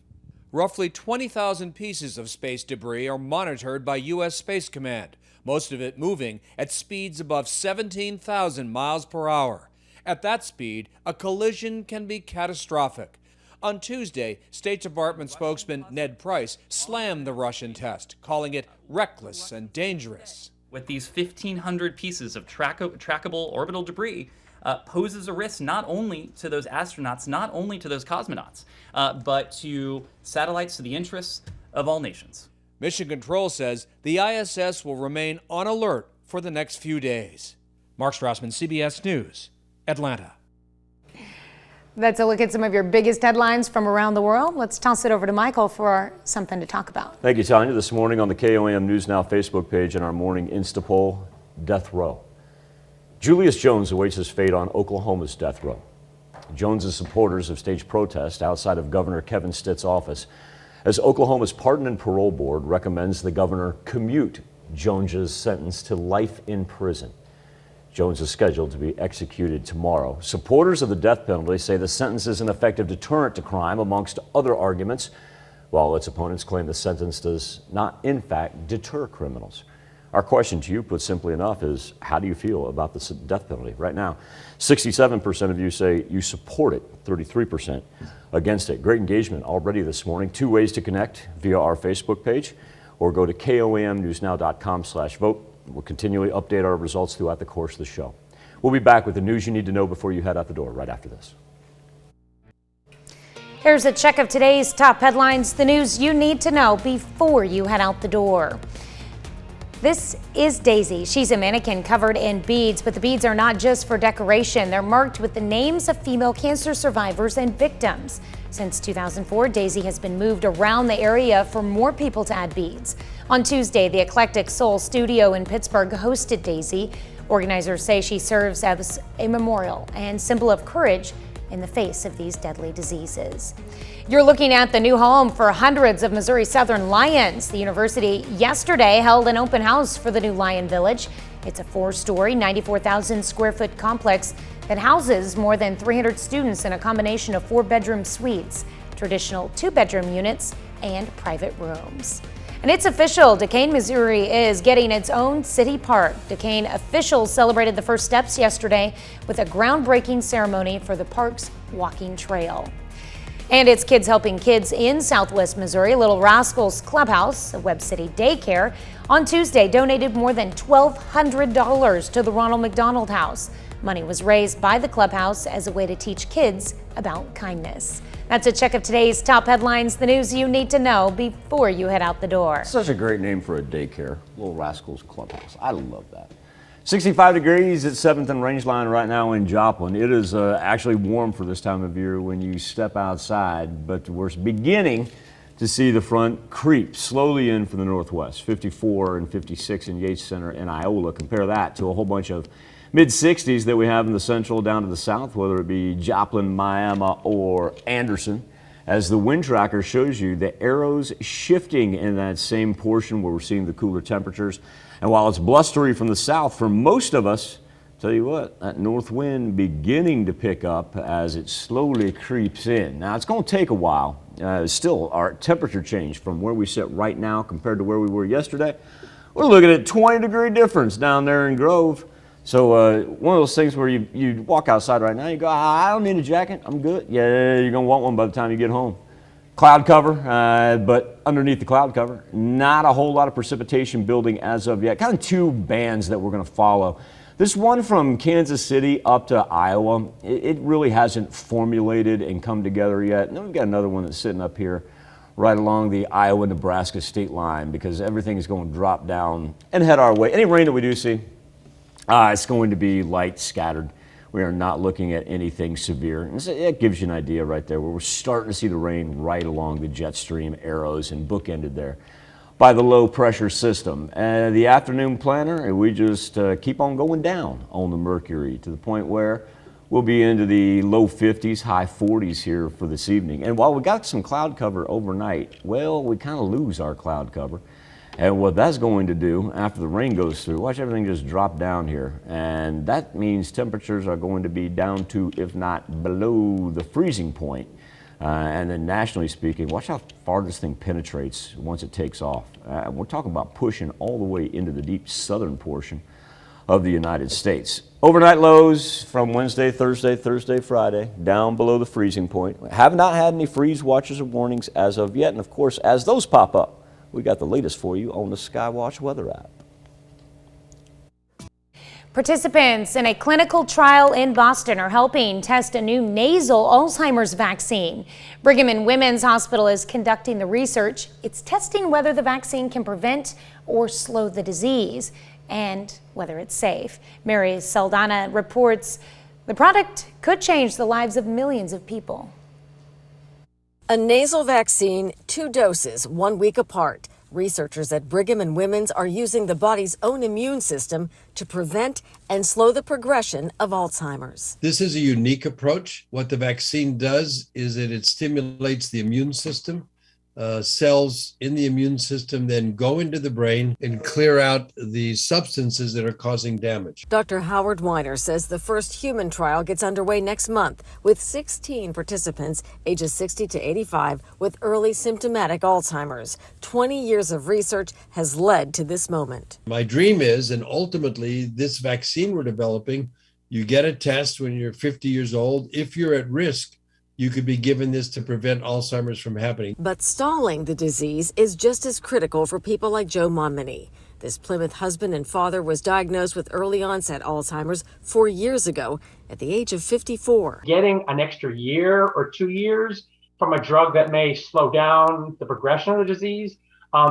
Roughly 20,000 pieces of space debris are monitored by U.S. Space Command, most of it moving at speeds above 17,000 miles per hour. At that speed, a collision can be catastrophic. On Tuesday, State Department spokesman Ned Price slammed the Russian test, calling it reckless and dangerous. With these 1,500 pieces of trackable orbital debris, poses a risk not only to those astronauts, not only to those cosmonauts, but to satellites, to the interests of all nations. Mission Control says the ISS will remain on alert for the next few days. Mark Strassman, CBS News, Atlanta. That's a look at some of your biggest headlines from around the world. Let's toss it over to Michael for something to talk about. Thank you, Tanya. This morning on the KOAM News Now Facebook page and our morning Insta poll, death row. Julius Jones awaits his fate on Oklahoma's death row. Jones's supporters have staged protests outside of Governor Kevin Stitt's office as Oklahoma's Pardon and Parole Board recommends the governor commute Jones's sentence to life in prison. Jones is scheduled to be executed tomorrow. Supporters of the death penalty say the sentence is an effective deterrent to crime, amongst other arguments, while its opponents claim the sentence does not, in fact, deter criminals. Our question to you, put simply enough, is how do you feel about the death penalty right now? 67% of you say you support it, 33% against it. Great engagement already this morning. 2 ways to connect via our Facebook page or go to komnewsnow.com/vote. We'll continually update our results throughout the course of the show. We'll be back with the news you need to know before you head out the door right after this. Here's a check of today's top headlines, the news you need to know before you head out the door. This is Daisy. She's a mannequin covered in beads, but the beads are not just for decoration. They're marked with the names of female cancer survivors and victims. Since 2004, Daisy has been moved around the area for more people to add beads. On Tuesday, the Eclectic Soul Studio in Pittsburgh hosted Daisy. Organizers say she serves as a memorial and symbol of courage in the face of these deadly diseases. You're looking at the new home for hundreds of Missouri Southern Lions. The university yesterday held an open house for the new Lion Village. It's a 4-story, 94,000 square foot complex that houses more than 300 students in a combination of 4-bedroom suites, traditional 2-bedroom units, and private rooms. And it's official, Duquesne, Missouri is getting its own city park. Duquesne officials celebrated the first steps yesterday with a groundbreaking ceremony for the park's walking trail. And it's Kids Helping Kids in Southwest Missouri. Little Rascals Clubhouse, a Webb City daycare, on Tuesday donated more than $1,200 to the Ronald McDonald House. Money was raised by the clubhouse as a way to teach kids about kindness. That's a check of today's top headlines, the news you need to know before you head out the door. Such a great name for a daycare, Little Rascals Clubhouse. I love that. 65 degrees at 7th and Rangeline right now in Joplin. It is actually warm for this time of year when you step outside, but we're beginning to see the front creep slowly in from the northwest. 54 and 56 in Yates Center and Iola. Compare that to a whole bunch of mid-60s that we have in the central down to the south, whether it be Joplin, Miami, or Anderson. As the wind tracker shows you, the arrows shifting in that same portion where we're seeing the cooler temperatures. And while it's blustery from the south for most of us, tell you what, that north wind beginning to pick up as it slowly creeps in. Now, it's going to take a while. Still, our temperature change from where we sit right now compared to where we were yesterday, we're looking at 20-degree difference down there in Grove. So one of those things where you walk outside right now, you go, I don't need a jacket, I'm good. Yeah, you're going to want one by the time you get home. Cloud cover, but underneath the cloud cover, not a whole lot of precipitation building as of yet. Kind of two bands that we're going to follow. This one from Kansas City up to Iowa, it really hasn't formulated and come together yet. And then we've got another one that's sitting up here right along the Iowa-Nebraska state line because everything is going to drop down and head our way. Any rain that we do see, it's going to be light scattered. We are not looking at anything severe. And so it gives you an idea right there where we're starting to see the rain right along the jet stream arrows and bookended there by the low pressure system. And the afternoon planner, we just keep on going down on the mercury to the point where we'll be into the low 50s, high 40s here for this evening. And while we got some cloud cover overnight, well, we kind of lose our cloud cover. And what that's going to do after the rain goes through, watch everything just drop down here. And that means temperatures are going to be down to, if not below, the freezing point. And then nationally speaking, watch how far this thing penetrates once it takes off. We're talking about pushing all the way into the deep southern portion of the United States. Overnight lows from Wednesday, Thursday, Friday, down below the freezing point. Have not had any freeze watches or warnings as of yet. And of course, as those pop up, we got the latest for you on the Skywatch Weather app. Participants in a clinical trial in Boston are helping test a new nasal Alzheimer's vaccine. Brigham and Women's Hospital is conducting the research. It's testing whether the vaccine can prevent or slow the disease and whether it's safe. Mary Saldana reports the product could change the lives of millions of people. A nasal vaccine, 2 doses, 1 week apart. Researchers at Brigham and Women's are using the body's own immune system to prevent and slow the progression of Alzheimer's. This is a unique approach. What the vaccine does is that it stimulates the immune system. Cells in the immune system then go into the brain and clear out the substances that are causing damage. Dr. Howard Weiner says the first human trial gets underway next month with 16 participants ages 60 to 85 with early symptomatic Alzheimer's. 20 years of research has led to this moment. My dream is, and ultimately this vaccine we're developing, you get a test when you're 50 years old. If you're at risk, you could be given this to prevent Alzheimer's from happening. But stalling the disease is just as critical for people like Joe Monmany. This Plymouth husband and father was diagnosed with early onset Alzheimer's 4 years ago at the age of 54. Getting an extra year or 2 years from a drug that may slow down the progression of the disease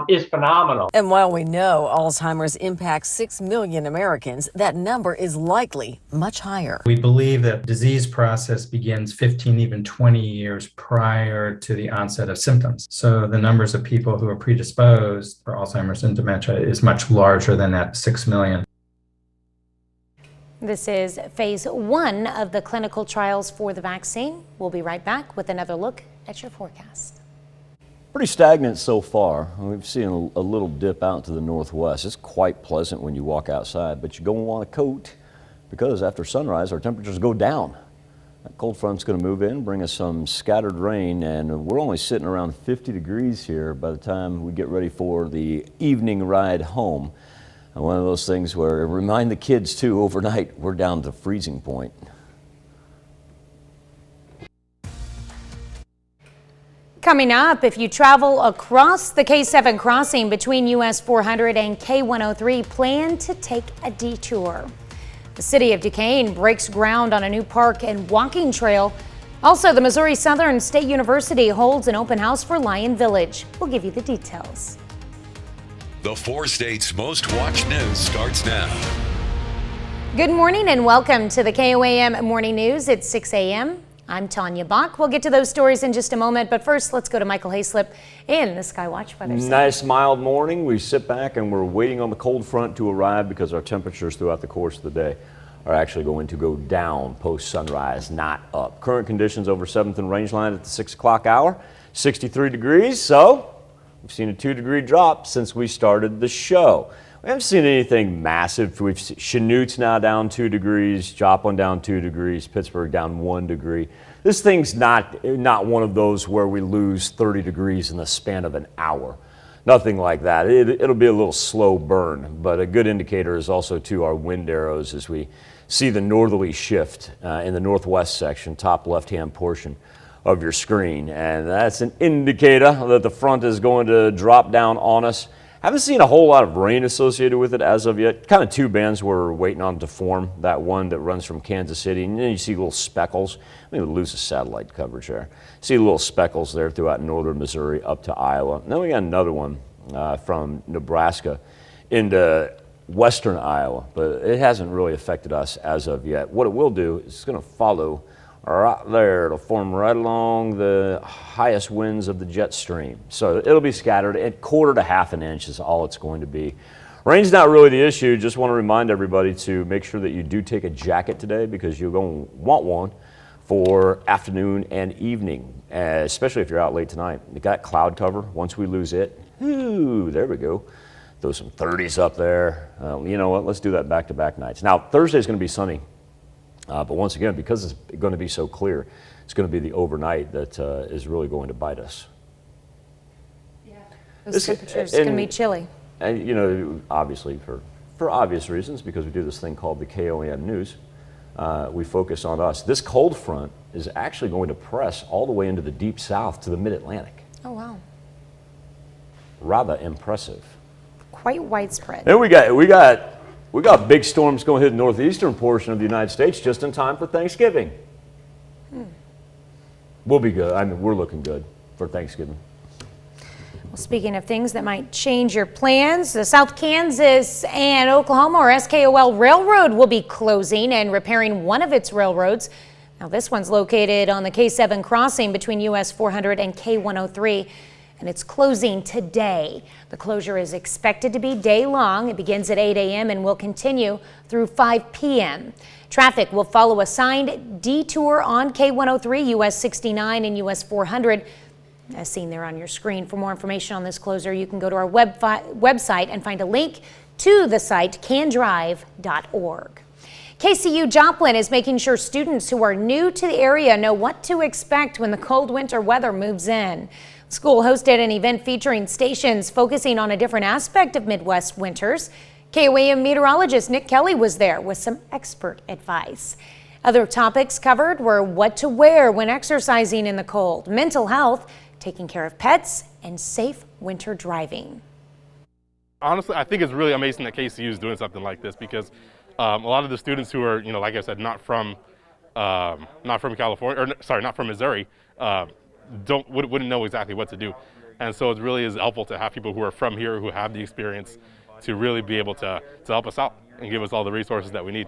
is phenomenal. And while we know Alzheimer's impacts 6 million Americans, that number is likely much higher. We believe that disease process begins 15, even 20 years prior to the onset of symptoms. So the numbers of people who are predisposed for Alzheimer's and dementia is much larger than that 6 million. This is phase 1 of the clinical trials for the vaccine. We'll be right back with another look at your forecast. Pretty stagnant so far. We've seen a little dip out to the northwest. It's quite pleasant when you walk outside, but you don't want a coat because after sunrise our temperatures go down. That cold front's going to move in, bring us some scattered rain, and we're only sitting around 50 degrees here by the time we get ready for the evening ride home. And one of those things where remind the kids too, overnight we're down to freezing point. Coming up, if you travel across the K7 crossing between US 400 and K103, plan to take a detour. The city of Duquesne breaks ground on a new park and walking trail. Also, the Missouri Southern State University holds an open house for Lion Village. We'll give you the details. The 4 states' most watched news starts now. Good morning and welcome to the KOAM Morning News at 6 a.m. I'm Tanya Bach. We'll get to those stories in just a moment, but first let's go to Michael Hayslip in the Skywatch Weather Center. Nice mild morning. We sit back and we're waiting on the cold front to arrive because our temperatures throughout the course of the day are actually going to go down post sunrise, not up. Current conditions over 7th and Rangeline at the 6 o'clock hour, 63 degrees. So we've seen a 2-degree drop since we started the show. We haven't seen anything massive. We've seen Chanut's now down 2 degrees, Joplin down 2 degrees, Pittsburgh down 1 degree. This thing's not one of those where we lose 30 degrees in the span of an hour. Nothing like that. It'll be a little slow burn, but a good indicator is also to our wind arrows as we see the northerly shift in the northwest section, top left-hand portion of your screen. And that's an indicator that the front is going to drop down on us. Haven't seen a whole lot of rain associated with it as of yet. Kind of 2 bands we're waiting on to form. That one that runs from Kansas City, and then you see little speckles. I'm going to lose the satellite coverage there. See little speckles there throughout northern Missouri up to Iowa. And then we got another one from Nebraska into western Iowa, but it hasn't really affected us as of yet. What it will do is it's going to follow right there. It'll form right along the highest winds of the jet stream. So it'll be scattered at 1/4 to 1/2 inch is all it's going to be. Rain's not really the issue. Just want to remind everybody to make sure that you do take a jacket today because you're going to want one for afternoon and evening, especially if you're out late tonight. You got cloud cover. Once we lose it, ooh, there we go. Throw some 30s up there. You know what? Let's do that back-to-back nights. Now, Thursday's going to be sunny. But once again, because it's going to be so clear, it's going to be the overnight that is really going to bite us. Yeah, those temperatures are going to be chilly. And, you know, obviously for obvious reasons, because we do this thing called the KOAM News, we focus on us. This cold front is actually going to press all the way into the deep south to the mid-Atlantic. Oh, wow. Rather impressive. Quite widespread. And we got big storms going to hit the northeastern portion of the United States just in time for Thanksgiving. We'll be good. I mean, we're looking good for Thanksgiving. Well, speaking of things that might change your plans, the South Kansas and Oklahoma or SKOL Railroad will be closing and repairing one of its railroads. Now, this one's located on the K7 crossing between US 400 and K103. And it's closing today. The closure is expected to be day-long. It begins at 8 a.m. and will continue through 5 p.m. Traffic will follow a signed detour on K103, US 69 and US 400, as seen there on your screen. For more information on this closure, you can go to our website and find a link to the site, candrive.org. KCU Joplin is making sure students who are new to the area know what to expect when the cold winter weather moves in. School hosted an event featuring stations focusing on a different aspect of Midwest winters. KOAM meteorologist Nick Kelly was there with some expert advice. Other topics covered were what to wear when exercising in the cold, mental health, taking care of pets, and safe winter driving. Honestly, I think it's really amazing that KCU is doing something like this because a lot of the students who are, you know, like I said, not from California, or sorry, not from Missouri, wouldn't know exactly what to do. And so it really is helpful to have people who are from here, who have the experience, to really be able to help us out and give us all the resources that we need.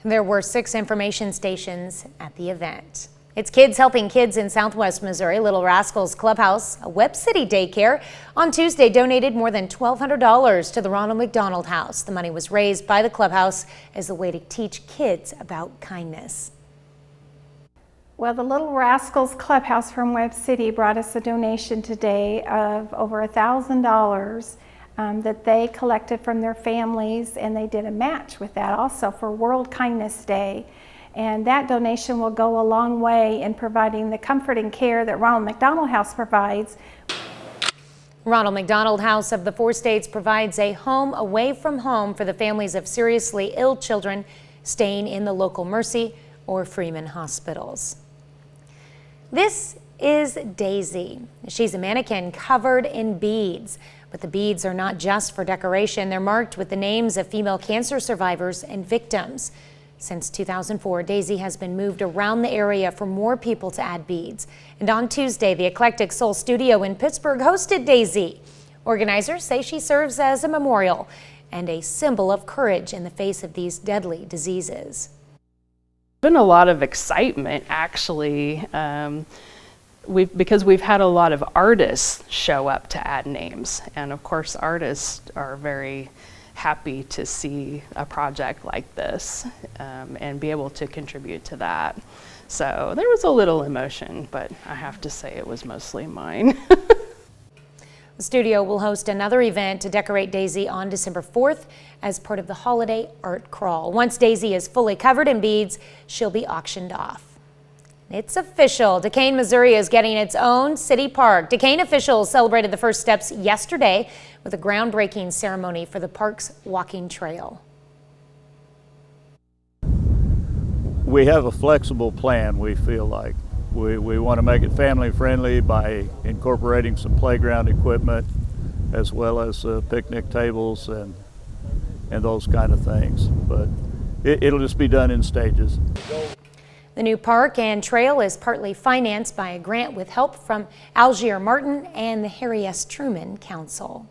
There were 6 information stations at the event. It's Kids Helping Kids in Southwest Missouri. Little Rascals Clubhouse, a Webb City daycare, on Tuesday donated more than $1,200 to the Ronald McDonald House. The money was raised by the clubhouse as a way to teach kids about kindness. Well, the Little Rascals Clubhouse from Webb City brought us a donation today of over $1,000 that they collected from their families, and they did a match with that also for World Kindness Day. And that donation will go a long way in providing the comfort and care that Ronald McDonald House provides. Ronald McDonald House of the 4 states provides a home away from home for the families of seriously ill children staying in the local Mercy or Freeman hospitals. This is Daisy. She's a mannequin covered in beads, but the beads are not just for decoration. They're marked with the names of female cancer survivors and victims. Since 2004, Daisy has been moved around the area for more people to add beads. And on Tuesday, the Eclectic Soul Studio in Pittsburgh hosted Daisy. Organizers say she serves as a memorial and a symbol of courage in the face of these deadly diseases. Been a lot of excitement, actually, because we've had a lot of artists show up to add names. And of course, artists are very happy to see a project like this and be able to contribute to that. So there was a little emotion, but I have to say it was mostly mine. The studio will host another event to decorate Daisy on December 4th as part of the holiday art crawl. Once Daisy is fully covered in beads, she'll be auctioned off. It's official. Duquesne, Missouri is getting its own city park. Duquesne officials celebrated the first steps yesterday with a groundbreaking ceremony for the park's walking trail. We have a flexible plan, we feel like. We want to make it family friendly by incorporating some playground equipment as well as picnic tables and those kind of things. But it'll just be done in stages. The new park and trail is partly financed by a grant with help from Algier Martin and the Harry S. Truman Council.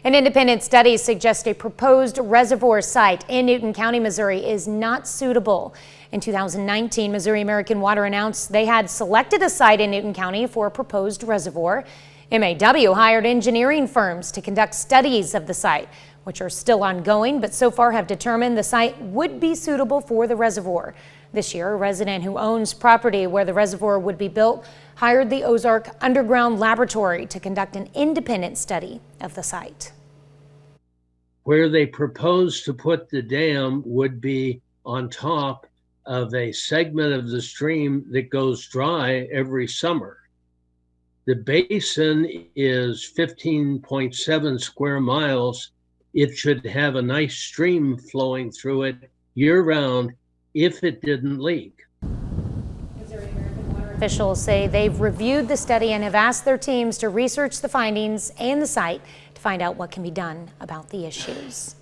An independent study suggests a proposed reservoir site in Newton County, Missouri is not suitable. In 2019, Missouri American Water announced they had selected a site in Newton County for a proposed reservoir. MAW hired engineering firms to conduct studies of the site, which are still ongoing, but so far have determined the site would be suitable for the reservoir. This year, a resident who owns property where the reservoir would be built hired the Ozark Underground Laboratory to conduct an independent study of the site. Where they propose to put the dam would be on top of a segment of the stream that goes dry every summer. The basin is 15.7 square miles. It should have a nice stream flowing through it year-round if it didn't leak. Officials say they've reviewed the study and have asked their teams to research the findings and the site to find out what can be done about the issues.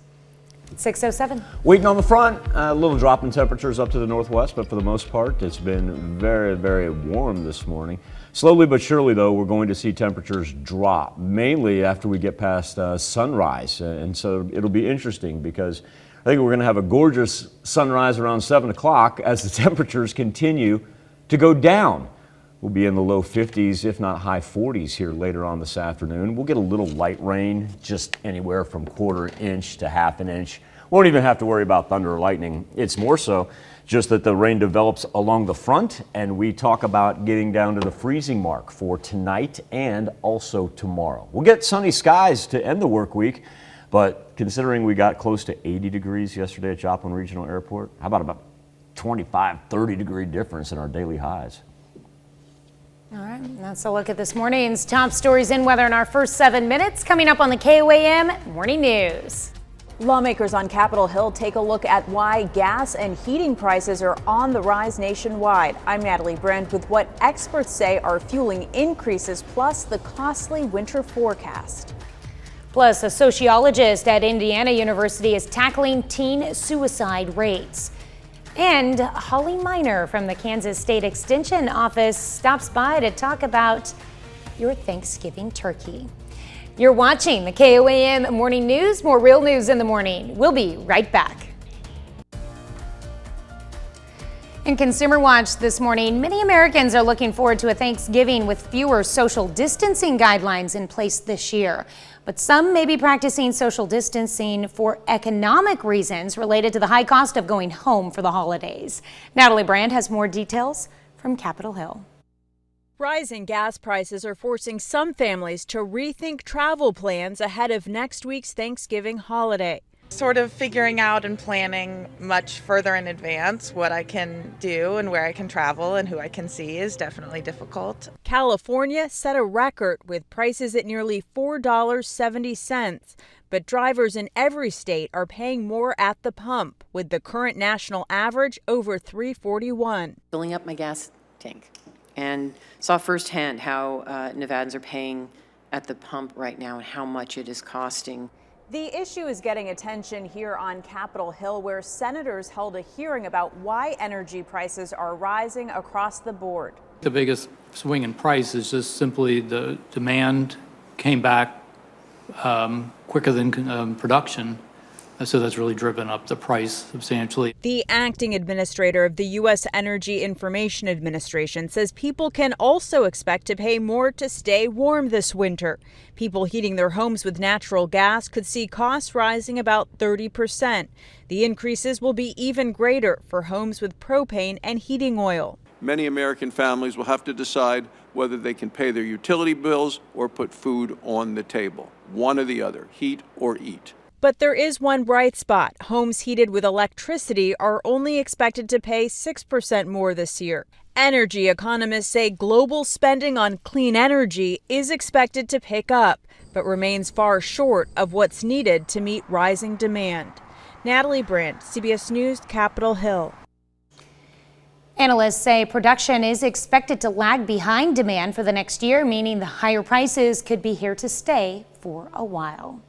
6:07. Waiting on the front, a little drop in temperatures up to the northwest, but for the most part, it's been very, very warm this morning. Slowly but surely, though, we're going to see temperatures drop, mainly after we get past sunrise. And so it'll be interesting because I think we're going to have a gorgeous sunrise around 7 o'clock as the temperatures continue to go down. We'll be in the low 50s, if not high 40s here later on this afternoon. We'll get a little light rain, just anywhere from 1/4 inch to 1/2 inch. Won't even have to worry about thunder or lightning. It's more so just that the rain develops along the front, and we talk about getting down to the freezing mark for tonight and also tomorrow. We'll get sunny skies to end the work week, but considering we got close to 80 degrees yesterday at Joplin Regional Airport, how about 25, 30 degree difference in our daily highs? All right, that's a look at this morning's top stories in weather in our first 7 minutes. Coming up on the KOAM Morning News. Lawmakers on Capitol Hill take a look at why gas and heating prices are on the rise nationwide. I'm Natalie Brand with what experts say are fueling increases, plus the costly winter forecast. Plus, a sociologist at Indiana University is tackling teen suicide rates. And Holly Miner from the Kansas State Extension Office stops by to talk about your Thanksgiving turkey. You're watching the KOAM Morning News. More real news in the morning. We'll be right back. In Consumer Watch this morning, many Americans are looking forward to a Thanksgiving with fewer social distancing guidelines in place this year. But some may be practicing social distancing for economic reasons related to the high cost of going home for the holidays. Natalie Brand has more details from Capitol Hill. Rising gas prices are forcing some families to rethink travel plans ahead of next week's Thanksgiving holiday. Sort of figuring out and planning much further in advance what I can do and where I can travel and who I can see is definitely difficult. California set a record with prices at nearly $4.70, but drivers in every state are paying more at the pump, with the current national average over $3.41. Filling up my gas tank and saw firsthand how Nevadans are paying at the pump right now and how much it is costing. The issue is getting attention here on Capitol Hill, where senators held a hearing about why energy prices are rising across the board. The biggest swing in price is just simply the demand came back quicker than production. So that's really driven up the price substantially. The acting administrator of the U.S. Energy Information Administration says people can also expect to pay more to stay warm this winter. People heating their homes with natural gas could see costs rising about 30%. The increases will be even greater for homes with propane and heating oil. Many American families will have to decide whether they can pay their utility bills or put food on the table. One or the other, heat or eat. But there is one bright spot. Homes heated with electricity are only expected to pay 6% more this year. Energy economists say global spending on clean energy is expected to pick up, but remains far short of what's needed to meet rising demand. Natalie Brandt, CBS News, Capitol Hill. Analysts say production is expected to lag behind demand for the next year, meaning the higher prices could be here to stay for a while.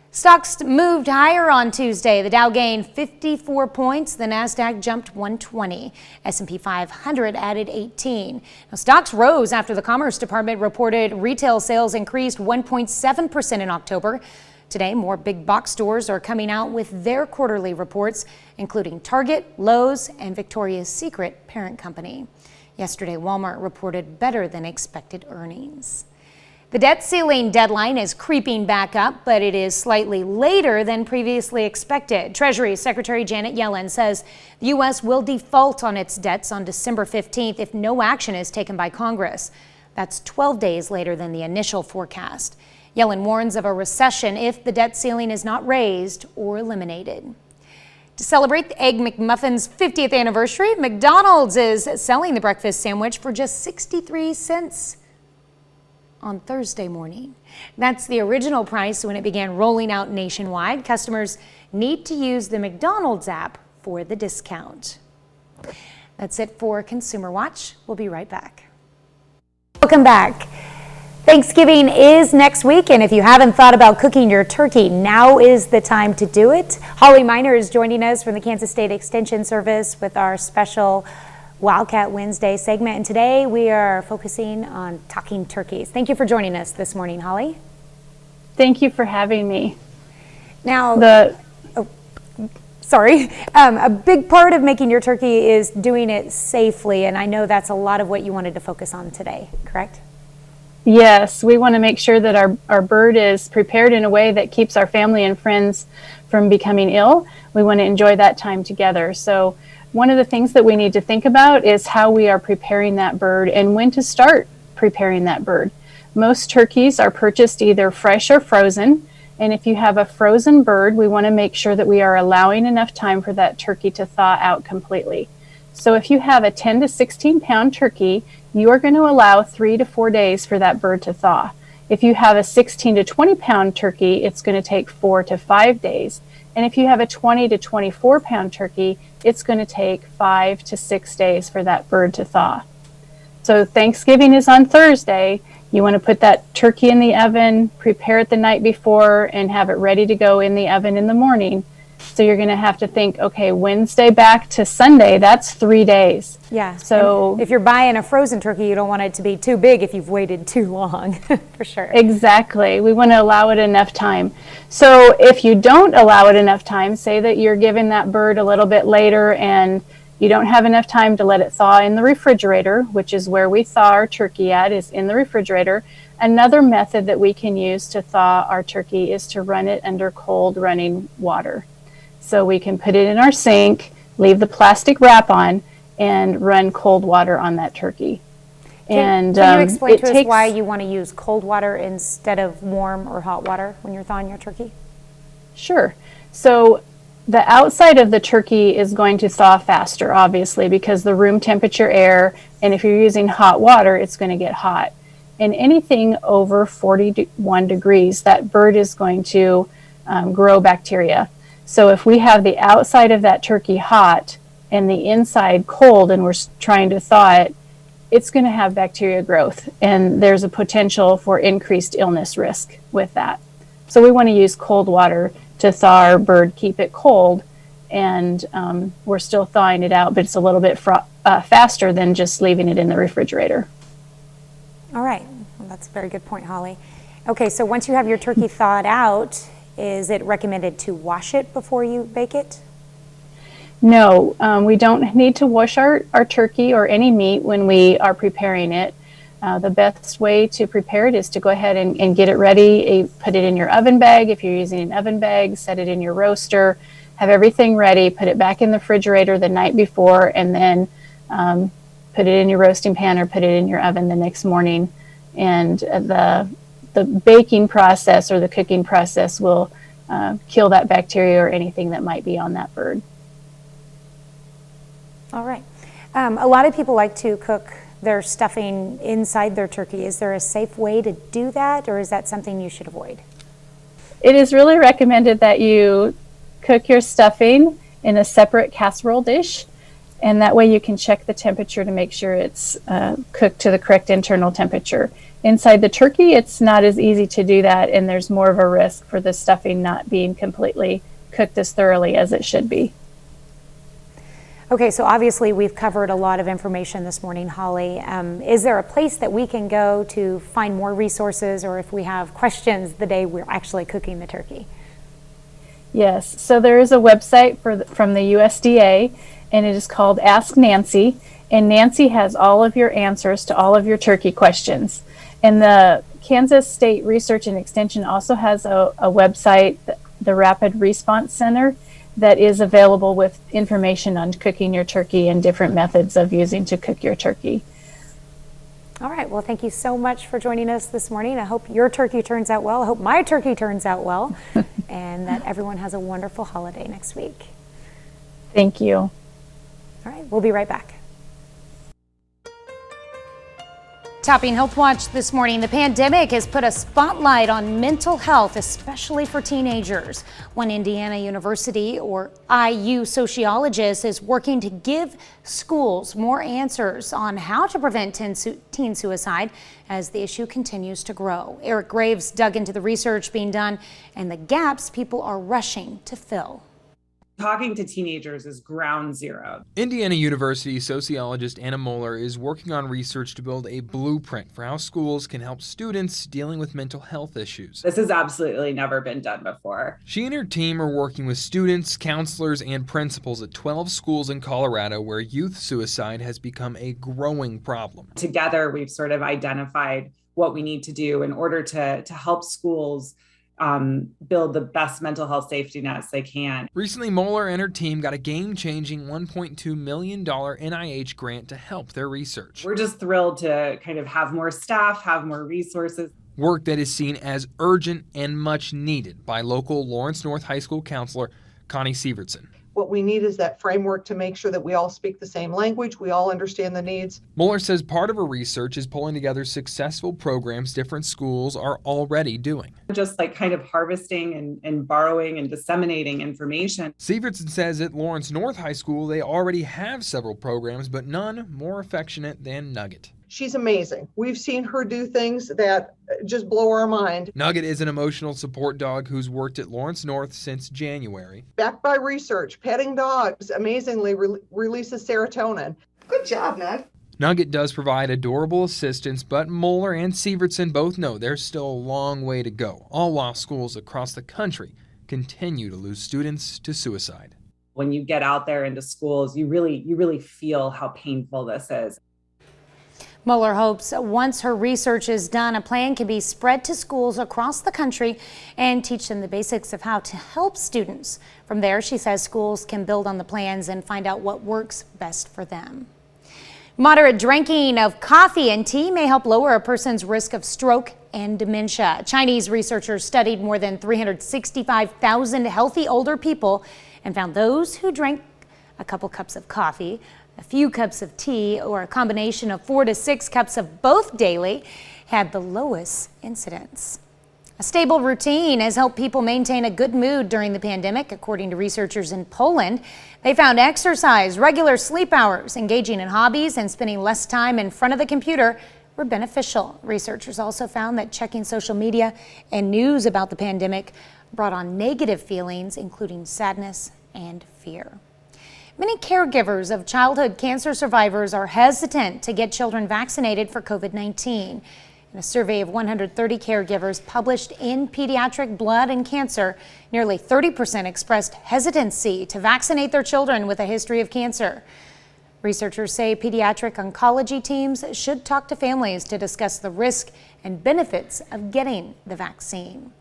Stocks moved higher on Tuesday. The Dow gained 54 points. The Nasdaq jumped 120. S&P 500 added 18. Now, stocks rose after the Commerce Department reported retail sales increased 1.7% in October. Today, more big box stores are coming out with their quarterly reports, including Target, Lowe's, and Victoria's Secret parent company. Yesterday, Walmart reported better than expected earnings. The debt ceiling deadline is creeping back up, but it is slightly later than previously expected. Treasury Secretary Janet Yellen says the U.S. will default on its debts on December 15th if no action is taken by Congress. That's 12 days later than the initial forecast. Yellen warns of a recession if the debt ceiling is not raised or eliminated. To celebrate the Egg McMuffin's 50th anniversary, McDonald's is selling the breakfast sandwich for just 63 cents. On Thursday morning. That's the original price when it began rolling out nationwide. Customers need to use the McDonald's app for the discount. That's it for Consumer Watch. We'll be right back. Welcome back. Thanksgiving is next week, and if you haven't thought about cooking your turkey, now is the time to do it. Holly Miner is joining us from the Kansas State Extension Service with our special Wildcat Wednesday segment, and today we are focusing on talking turkeys. Thank you for joining us this morning, Holly. Thank you for having me. Now, a big part of making your turkey is doing it safely, and I know that's a lot of what you wanted to focus on today, correct? Yes, we want to make sure that our bird is prepared in a way that keeps our family and friends from becoming ill. We want to enjoy that time together. So one of the things that we need to think about is how we are preparing that bird and when to start preparing that bird. Most turkeys are purchased either fresh or frozen, and if you have a frozen bird, we want to make sure that we are allowing enough time for that turkey to thaw out completely. So if you have a 10 to 16 pound turkey, you are going to allow 3 to 4 days for that bird to thaw. If you have a 16 to 20 pound turkey, it's going to take 4 to 5 days. And if you have a 20 to 24 pound turkey, it's going to take 5 to 6 days for that bird to thaw. So Thanksgiving is on Thursday. You want to put that turkey in the oven, prepare it the night before, and have it ready to go in the oven in the morning. So you're going to have to think, okay, Wednesday back to Sunday, that's 3 days. Yeah. So and if you're buying a frozen turkey, you don't want it to be too big if you've waited too long, for sure. Exactly. We want to allow it enough time. So if you don't allow it enough time, say that you're giving that bird a little bit later and you don't have enough time to let it thaw in the refrigerator, which is where we thaw our turkey at, is in the refrigerator. Another method that we can use to thaw our turkey is to run it under cold running water. So we can put it in our sink, leave the plastic wrap on, and run cold water on that turkey. Can you explain to us why you want to use cold water instead of warm or hot water when you're thawing your turkey? Sure. So the outside of the turkey is going to thaw faster, obviously, because the room temperature air, and if you're using hot water, it's going to get hot. And anything over 41 degrees, that bird is going to grow bacteria. So if we have the outside of that turkey hot and the inside cold and we're trying to thaw it, it's going to have bacteria growth, and there's a potential for increased illness risk with that. So we want to use cold water to thaw our bird, keep it cold, and we're still thawing it out, but it's a little bit faster than just leaving it in the refrigerator. All right. Well, that's a very good point, Holly. Okay, so once you have your turkey thawed out, is it recommended to wash it before you bake it? No, we don't need to wash our turkey or any meat when we are preparing it. The best way to prepare it is to go ahead and get it ready. Put it in your oven bag. If you're using an oven bag, set it in your roaster. Have everything ready. Put it back in the refrigerator the night before, and then put it in your roasting pan or put it in your oven the next morning. And the baking process or the cooking process will kill that bacteria or anything that might be on that bird. All right. A lot of people like to cook their stuffing inside their turkey. Is there a safe way to do that, or is that something you should avoid? It is really recommended that you cook your stuffing in a separate casserole dish, and that way you can check the temperature to make sure it's cooked to the correct internal temperature. Inside the turkey, it's not as easy to do that, and there's more of a risk for the stuffing not being completely cooked as thoroughly as it should be. Okay, so obviously we've covered a lot of information this morning, Holly. Is there a place that we can go to find more resources, or if we have questions the day we're actually cooking the turkey? Yes, so there is a website from the USDA, and it is called Ask Nancy, and Nancy has all of your answers to all of your turkey questions. And the Kansas State Research and Extension also has a website, the Rapid Response Center, that is available with information on cooking your turkey and different methods of using to cook your turkey. All right, well, thank you so much for joining us this morning. I hope your turkey turns out well. I hope my turkey turns out well, and that everyone has a wonderful holiday next week. Thank you. All right, we'll be right back. Topping Healthwatch this morning, the pandemic has put a spotlight on mental health, especially for teenagers. One Indiana University, or IU sociologist, is working to give schools more answers on how to prevent teen suicide as the issue continues to grow. Eric Graves dug into the research being done and the gaps people are rushing to fill. Talking to teenagers is ground zero. Indiana University sociologist Anna Moeller is working on research to build a blueprint for how schools can help students dealing with mental health issues. This has absolutely never been done before. She and her team are working with students, counselors, and principals at 12 schools in Colorado where youth suicide has become a growing problem. Together, we've sort of identified what we need to do in order to help schools build the best mental health safety nets they can. Recently, Moeller and her team got a game-changing $1.2 million NIH grant to help their research. We're just thrilled to kind of have more staff, have more resources. Work that is seen as urgent and much needed by local Lawrence North High School counselor Connie Sievertson. What we need is that framework to make sure that we all speak the same language, we all understand the needs. Moeller says part of her research is pulling together successful programs different schools are already doing. Just like kind of harvesting and borrowing and disseminating information. Sievertson says at Lawrence North High School they already have several programs, but none more affectionate than Nugget. She's amazing. We've seen her do things that just blow our mind. Nugget is an emotional support dog who's worked at Lawrence North since January. Backed by research, petting dogs amazingly releases serotonin. Good job, Nug. Nugget does provide adorable assistance, but Moeller and Sievertson both know there's still a long way to go, all while schools across the country continue to lose students to suicide. When you get out there into schools, you really feel how painful this is. Mueller hopes once her research is done, a plan can be spread to schools across the country and teach them the basics of how to help students. From there, she says schools can build on the plans and find out what works best for them. Moderate drinking of coffee and tea may help lower a person's risk of stroke and dementia. Chinese researchers studied more than 365,000 healthy older people and found those who drank a couple cups of coffee, a few cups of tea, or a combination of 4 to 6 cups of both daily had the lowest incidence. A stable routine has helped people maintain a good mood during the pandemic, according to researchers in Poland. They found exercise, regular sleep hours, engaging in hobbies, and spending less time in front of the computer were beneficial. Researchers also found that checking social media and news about the pandemic brought on negative feelings, including sadness and fear. Many caregivers of childhood cancer survivors are hesitant to get children vaccinated for COVID-19. In a survey of 130 caregivers published in Pediatric Blood and Cancer, nearly 30% expressed hesitancy to vaccinate their children with a history of cancer. Researchers say pediatric oncology teams should talk to families to discuss the risk and benefits of getting the vaccine.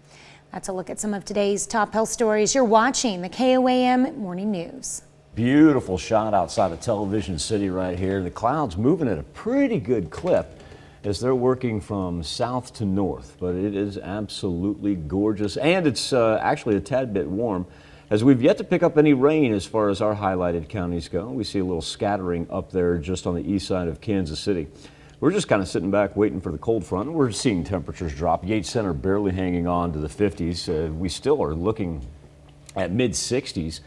That's a look at some of today's top health stories. You're watching the KOAM Morning News. Beautiful shot outside of Television City right here. The clouds moving at a pretty good clip as they're working from south to north, but it is absolutely gorgeous, and it's actually a tad bit warm, as we've yet to pick up any rain as far as our highlighted counties go. We see a little scattering up there just on the east side of Kansas City. We're just kind of sitting back waiting for the cold front. We're seeing temperatures drop. Yates Center barely hanging on to the 50s. We still are looking at mid-60s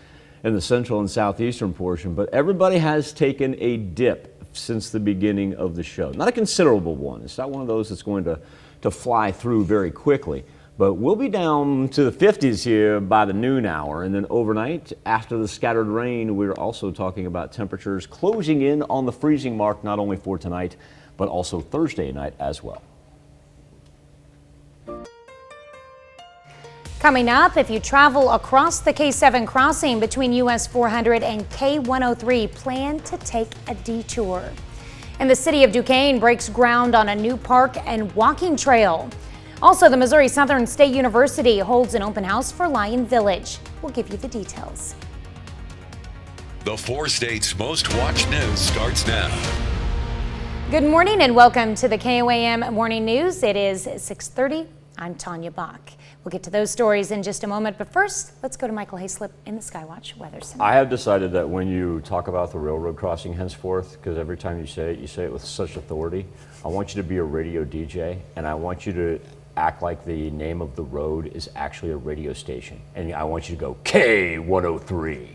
in the central and southeastern portion, but everybody has taken a dip since the beginning of the show. Not a considerable one. It's not one of those that's going to fly through very quickly, but we'll be down to the 50s here by the noon hour, and then overnight after the scattered rain, we're also talking about temperatures closing in on the freezing mark, not only for tonight but also Thursday night as well. Coming up, if you travel across the K7 crossing between US 400 and K103, plan to take a detour. And the city of Duquesne breaks ground on a new park and walking trail. Also, the Missouri Southern State University holds an open house for Lion Village. We'll give you the details. The 4 states' most watched news starts now. Good morning and welcome to the KOAM Morning News. It is 6:30. I'm Tanya Bach. We'll get to those stories in just a moment, but first, let's go to Michael Hayslip in the Skywatch Weather Center. I have decided that when you talk about the railroad crossing henceforth, because every time you say it with such authority, I want you to be a radio DJ, and I want you to act like the name of the road is actually a radio station. And I want you to go K103.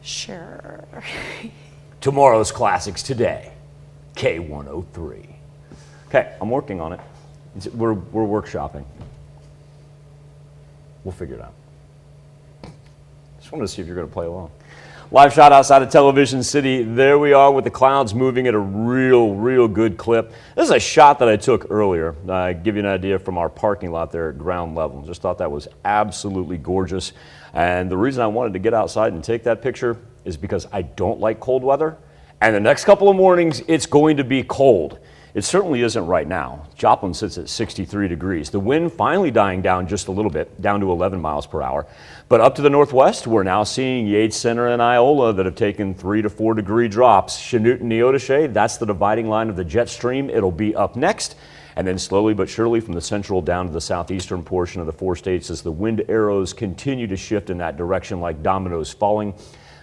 Sure. Tomorrow's classics today, K103. Okay, I'm working on it. We're workshopping. We'll figure it out. Just wanted to see if you're going to play along. Live shot outside of Television City. There we are with the clouds moving at a real good clip. This is a shot that I took earlier. Give you an idea from our parking lot there at ground level. Just thought that was absolutely gorgeous. And the reason I wanted to get outside and take that picture is because I don't like cold weather. And the next couple of mornings, it's going to be cold. It certainly isn't right now. Joplin sits at 63 degrees. The wind finally dying down just a little bit, down to 11 miles per hour. But up to the northwest, we're now seeing Yates Center and Iola that have taken 3 to 4 degree drops. Chanute and Neodesha, that's the dividing line of the jet stream. It'll be up next. And then slowly but surely from the central down to the southeastern portion of the 4 states as the wind arrows continue to shift in that direction like dominoes falling.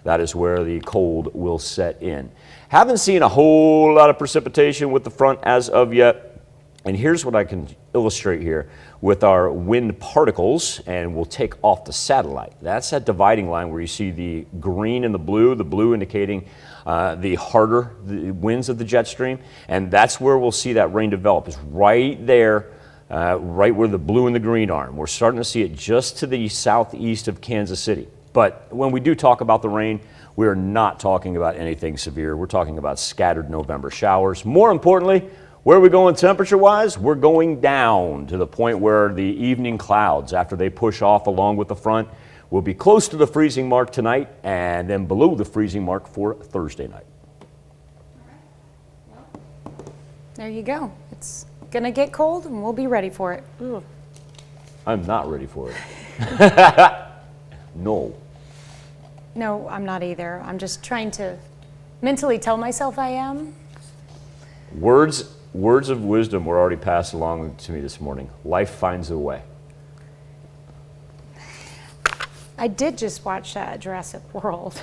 That is where the cold will set in. Haven't seen a whole lot of precipitation with the front as of yet. And here's what I can illustrate here with our wind particles, and we'll take off the satellite. That's that dividing line where you see the green and the blue indicating the harder the winds of the jet stream, and that's where we'll see that rain develop. It's right there, right where the blue and the green are. We're starting to see it just to the southeast of Kansas City. But when we do talk about the rain, we're not talking about anything severe. We're talking about scattered November showers. More importantly, where are we going temperature-wise? We're going down to the point where the evening clouds, after they push off along with the front, will be close to the freezing mark tonight and then below the freezing mark for Thursday night. There you go. It's going to get cold and we'll be ready for it. Ooh. I'm not ready for it. No. No, I'm not either. I'm just trying to mentally tell myself I am. Words of wisdom were already passed along to me this morning. Life finds a way. I did just watch Jurassic World.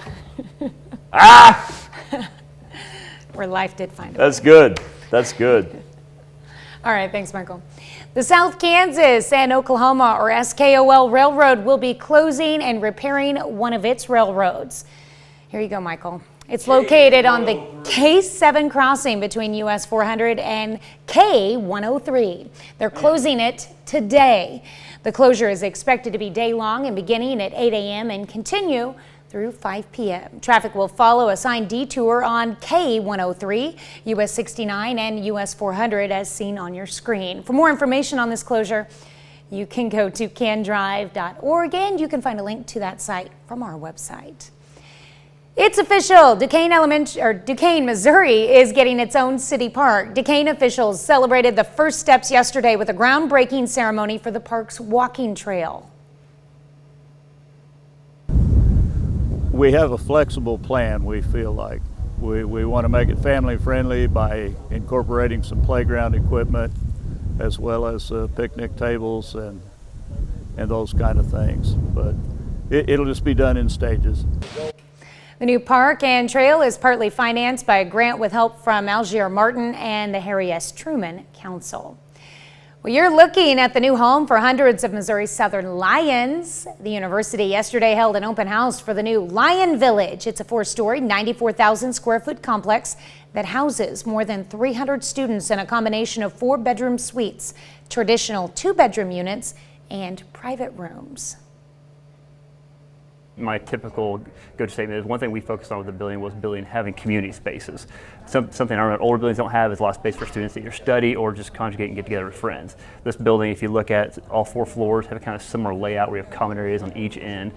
Where life did find a way. That's good. That's good. All right, thanks, Michael. The South Kansas and Oklahoma, or SKOL Railroad, will be closing and repairing one of its railroads. Here you go, Michael. It's located on the K7 crossing between US 400 and K103. They're closing it today. The closure is expected to be day-long and beginning at 8 a.m. and continue through 5 p.m. Traffic will follow a signed detour on K103, US 69, and US 400 as seen on your screen. For more information on this closure, you can go to candrive.org and you can find a link to that site from our website. It's official. Duquesne, Missouri is getting its own city park. Duquesne officials celebrated the first steps yesterday with a groundbreaking ceremony for the park's walking trail. We have a flexible plan, we feel like. We want to make it family friendly by incorporating some playground equipment as well as picnic tables and those kind of things. But it'll just be done in stages. The new park and trail is partly financed by a grant with help from Algier Martin and the Harry S. Truman Council. Well, you're looking at the new home for hundreds of Missouri's Southern Lions. The university yesterday held an open house for the new Lion Village. It's a 4-story, 94,000 square foot complex that houses more than 300 students in a combination of 4-bedroom suites, traditional 2-bedroom units, and private rooms. My typical go-to statement is one thing we focused on with the building was having community spaces. Something I remember older buildings don't have is a lot of space for students to either study or just conjugate and get together with friends. This building, if you look at all 4 floors, have a kind of similar layout where you have common areas on each end.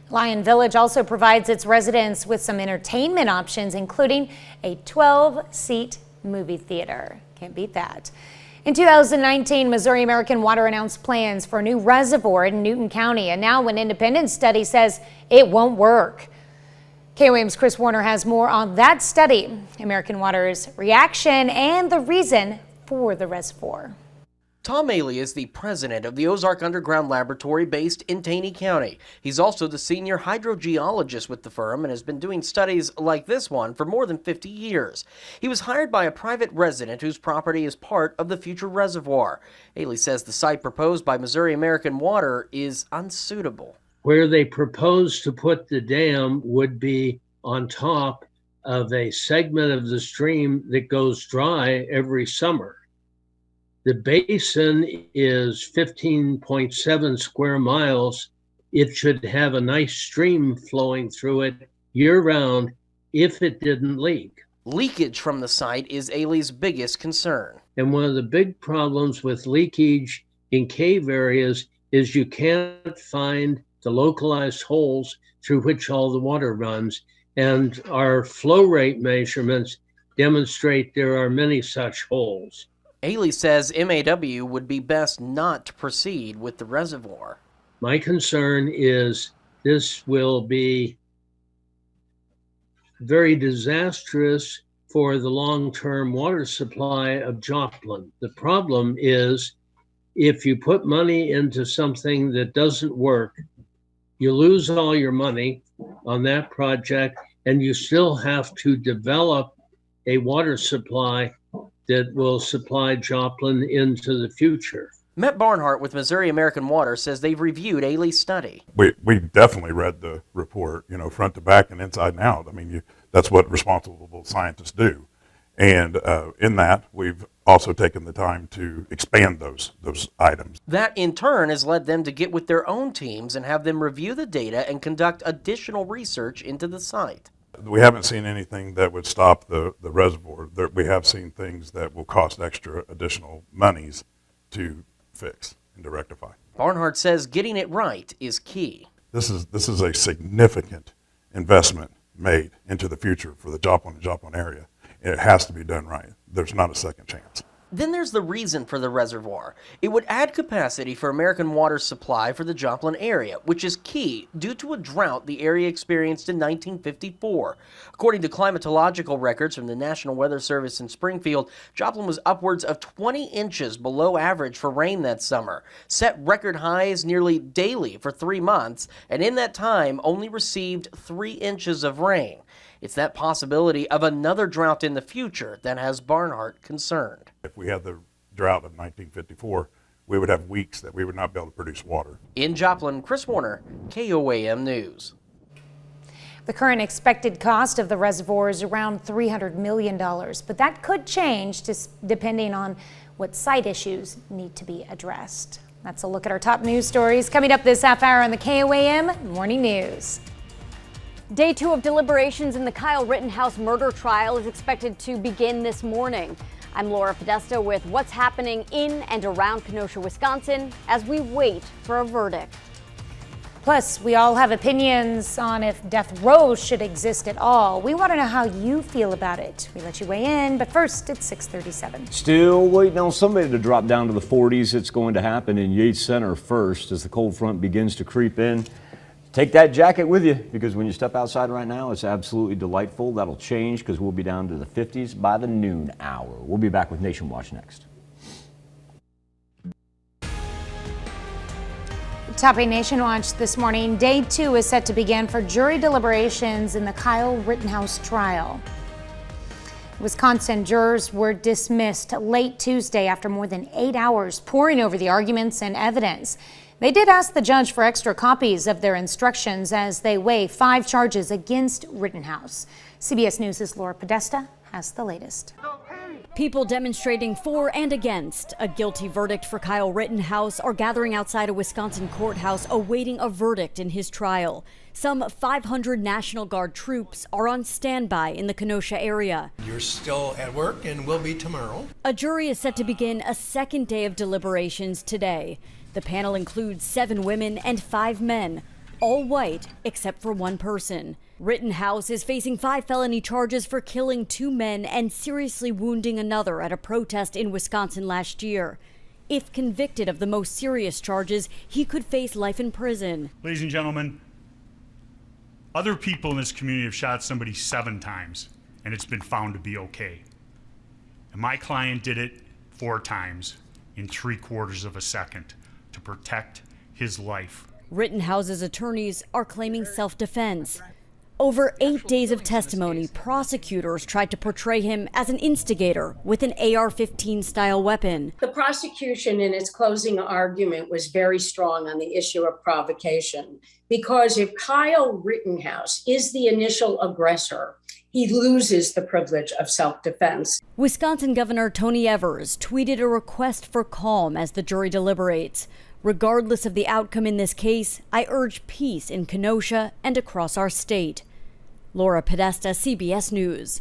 Lion Village also provides its residents with some entertainment options, including a 12-seat movie theater. Can't beat that. In 2019, Missouri American Water announced plans for a new reservoir in Newton County, and now an independent study says it won't work. KOAM's Chris Warner has more on that study, American Water's reaction, and the reason for the reservoir. Tom Ailey is the president of the Ozark Underground Laboratory based in Taney County. He's also the senior hydrogeologist with the firm and has been doing studies like this one for more than 50 years. He was hired by a private resident whose property is part of the future reservoir. Ailey says the site proposed by Missouri American Water is unsuitable. Where they propose to put the dam would be on top of a segment of the stream that goes dry every summer. The basin is 15.7 square miles. It should have a nice stream flowing through it year-round if it didn't leak. Leakage from the site is Ailey's biggest concern. And one of the big problems with leakage in cave areas is you can't find the localized holes through which all the water runs. And our flow rate measurements demonstrate there are many such holes. Ailey says MAW would be best not to proceed with the reservoir. My concern is this will be very disastrous for the long-term water supply of Joplin. The problem is if you put money into something that doesn't work, you lose all your money on that project and you still have to develop a water supply that will supply Joplin into the future. Matt Barnhart with Missouri American Water says they've reviewed Ailey's study. We definitely read the report, front to back and inside and out. I mean, that's what responsible scientists do. And in that, we've also taken the time to expand those items. That, in turn, has led them to get with their own teams and have them review the data and conduct additional research into the site. We haven't seen anything that would stop the reservoir. We have seen things that will cost extra additional monies to fix and to rectify. Barnhart says getting it right is key. This is a significant investment made into the future for the Joplin and Joplin area. It has to be done right. There's not a second chance. Then there's the reason for the reservoir. It would add capacity for American Water's supply for the Joplin area, which is key due to a drought the area experienced in 1954. According to climatological records from the National Weather Service in Springfield, Joplin was upwards of 20 inches below average for rain that summer, set record highs nearly daily for 3 months, and in that time only received 3 inches of rain. It's that possibility of another drought in the future that has Barnhart concerned. If we had the drought of 1954, we would have weeks that we would not be able to produce water. In Joplin, Chris Warner, KOAM News. The current expected cost of the reservoir is around $300 million, but that could change depending on what site issues need to be addressed. That's a look at our top news stories coming up this half hour on the KOAM Morning News. Day 2 of deliberations in the Kyle Rittenhouse murder trial is expected to begin this morning. I'm Laura Podesta with what's happening in and around Kenosha, Wisconsin, as we wait for a verdict. Plus, we all have opinions on if death row should exist at all. We want to know how you feel about it. We let you weigh in, but first, it's 6:37. Still waiting on somebody to drop down to the 40s. It's going to happen in Yates Center first as the cold front begins to creep in. Take that jacket with you, because when you step outside right now, it's absolutely delightful. That'll change because we'll be down to the 50s by the noon hour. We'll be back with Nation Watch next. Topping Nation Watch this morning, Day 2 is set to begin for jury deliberations in the Kyle Rittenhouse trial. Wisconsin jurors were dismissed late Tuesday after more than 8 hours poring over the arguments and evidence. They did ask the judge for extra copies of their instructions as they weigh 5 charges against Rittenhouse. CBS News' Laura Podesta has the latest. People demonstrating for and against a guilty verdict for Kyle Rittenhouse are gathering outside a Wisconsin courthouse awaiting a verdict in his trial. Some 500 National Guard troops are on standby in the Kenosha area. You're still at work and will be tomorrow. A jury is set to begin a second day of deliberations today. The panel includes 7 women and 5 men, all white except for one person. Rittenhouse is facing 5 felony charges for killing 2 men and seriously wounding another at a protest in Wisconsin last year. If convicted of the most serious charges, he could face life in prison. Ladies and gentlemen, other people in this community have shot somebody 7 times, and it's been found to be okay. And my client did it 4 times in 3/4 of a second to protect his life. Rittenhouse's attorneys are claiming self-defense. Over 8 days of testimony, prosecutors tried to portray him as an instigator with an AR-15 style weapon. The prosecution in its closing argument was very strong on the issue of provocation, because if Kyle Rittenhouse is the initial aggressor, he loses the privilege of self-defense. Wisconsin Governor Tony Evers tweeted a request for calm as the jury deliberates. Regardless of the outcome in this case, I urge peace in Kenosha and across our state. Laura Podesta, CBS News.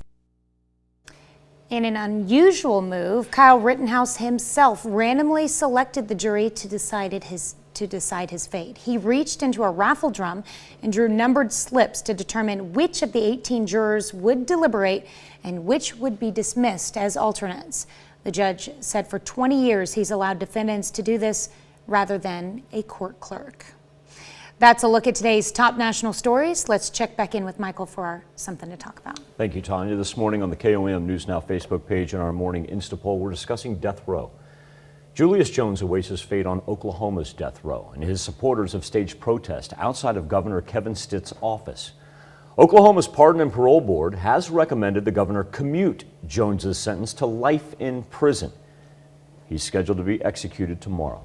In an unusual move, Kyle Rittenhouse himself randomly selected the jury to decide his fate. He reached into a raffle drum and drew numbered slips to determine which of the 18 jurors would deliberate and which would be dismissed as alternates. The judge said for 20 years he's allowed defendants to do this rather than a court clerk. That's a look at today's top national stories. Let's check back in with Michael for our Something to Talk About. Thank you, Tanya. This morning on the KOM News Now Facebook page and our morning Insta poll, we're discussing death row. Julius Jones awaits his fate on Oklahoma's death row, and his supporters have staged protests outside of Governor Kevin Stitt's office. Oklahoma's Pardon and Parole Board has recommended the governor commute Jones's sentence to life in prison. He's scheduled to be executed tomorrow.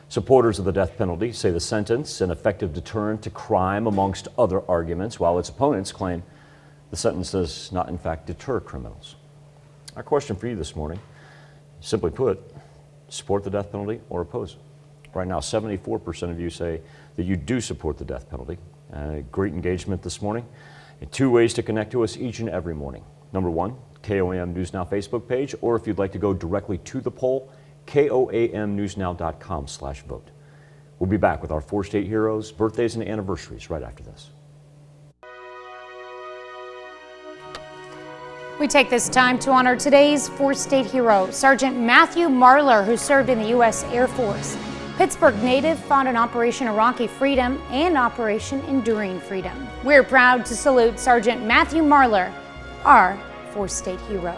Supporters of the death penalty say the sentence an effective deterrent to crime amongst other arguments, while its opponents claim the sentence does not in fact deter criminals. Our question for you this morning, simply put, support the death penalty or oppose it? Right now, 74% of you say that you do support the death penalty. Great engagement this morning. And 2 ways to connect to us each and every morning. Number 1, KOAM News Now Facebook page, or if you'd like to go directly to the poll, koamnewsnow.com/vote. We'll be back with our 4 state heroes, birthdays, and anniversaries right after this. We take this time to honor today's 4 state hero, Sergeant Matthew Marler, who served in the U.S. Air Force. Pittsburgh native fought in Operation Iraqi Freedom and Operation Enduring Freedom. We're proud to salute Sergeant Matthew Marler, our 4 state hero.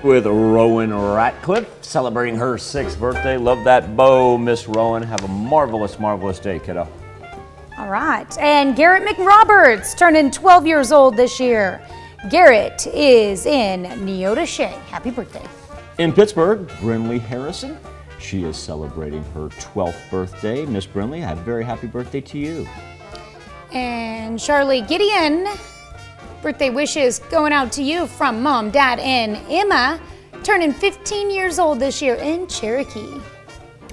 With Rowan Ratcliffe celebrating her 6th birthday. Love that bow, Miss Rowan. Have a marvelous, marvelous day, kiddo. All right, and Garrett McRoberts turning 12 years old this year. Garrett is in Neodesha. Happy birthday. In Pittsburgh, Brinley Harrison. She is celebrating her 12th birthday. Miss Brinley, a very happy birthday to you. And Charlie Gideon, birthday wishes going out to you from Mom, Dad, and Emma, turning 15 years old this year in Cherokee.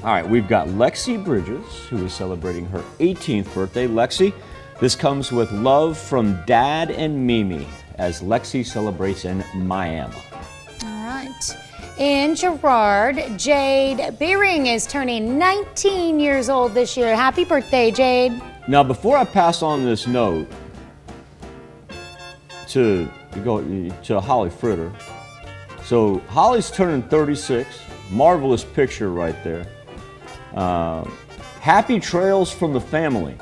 All right, we've got Lexi Bridges, who is celebrating her 18th birthday. Lexi, this comes with love from Dad and Mimi as Lexi celebrates in Miami. All right. In Girard, Jade Beering is turning 19 years old this year. Happy birthday, Jade. Now, before I pass on this note to Holly Fritter, so Holly's turning 36. Marvelous picture right there. Happy trails from the family.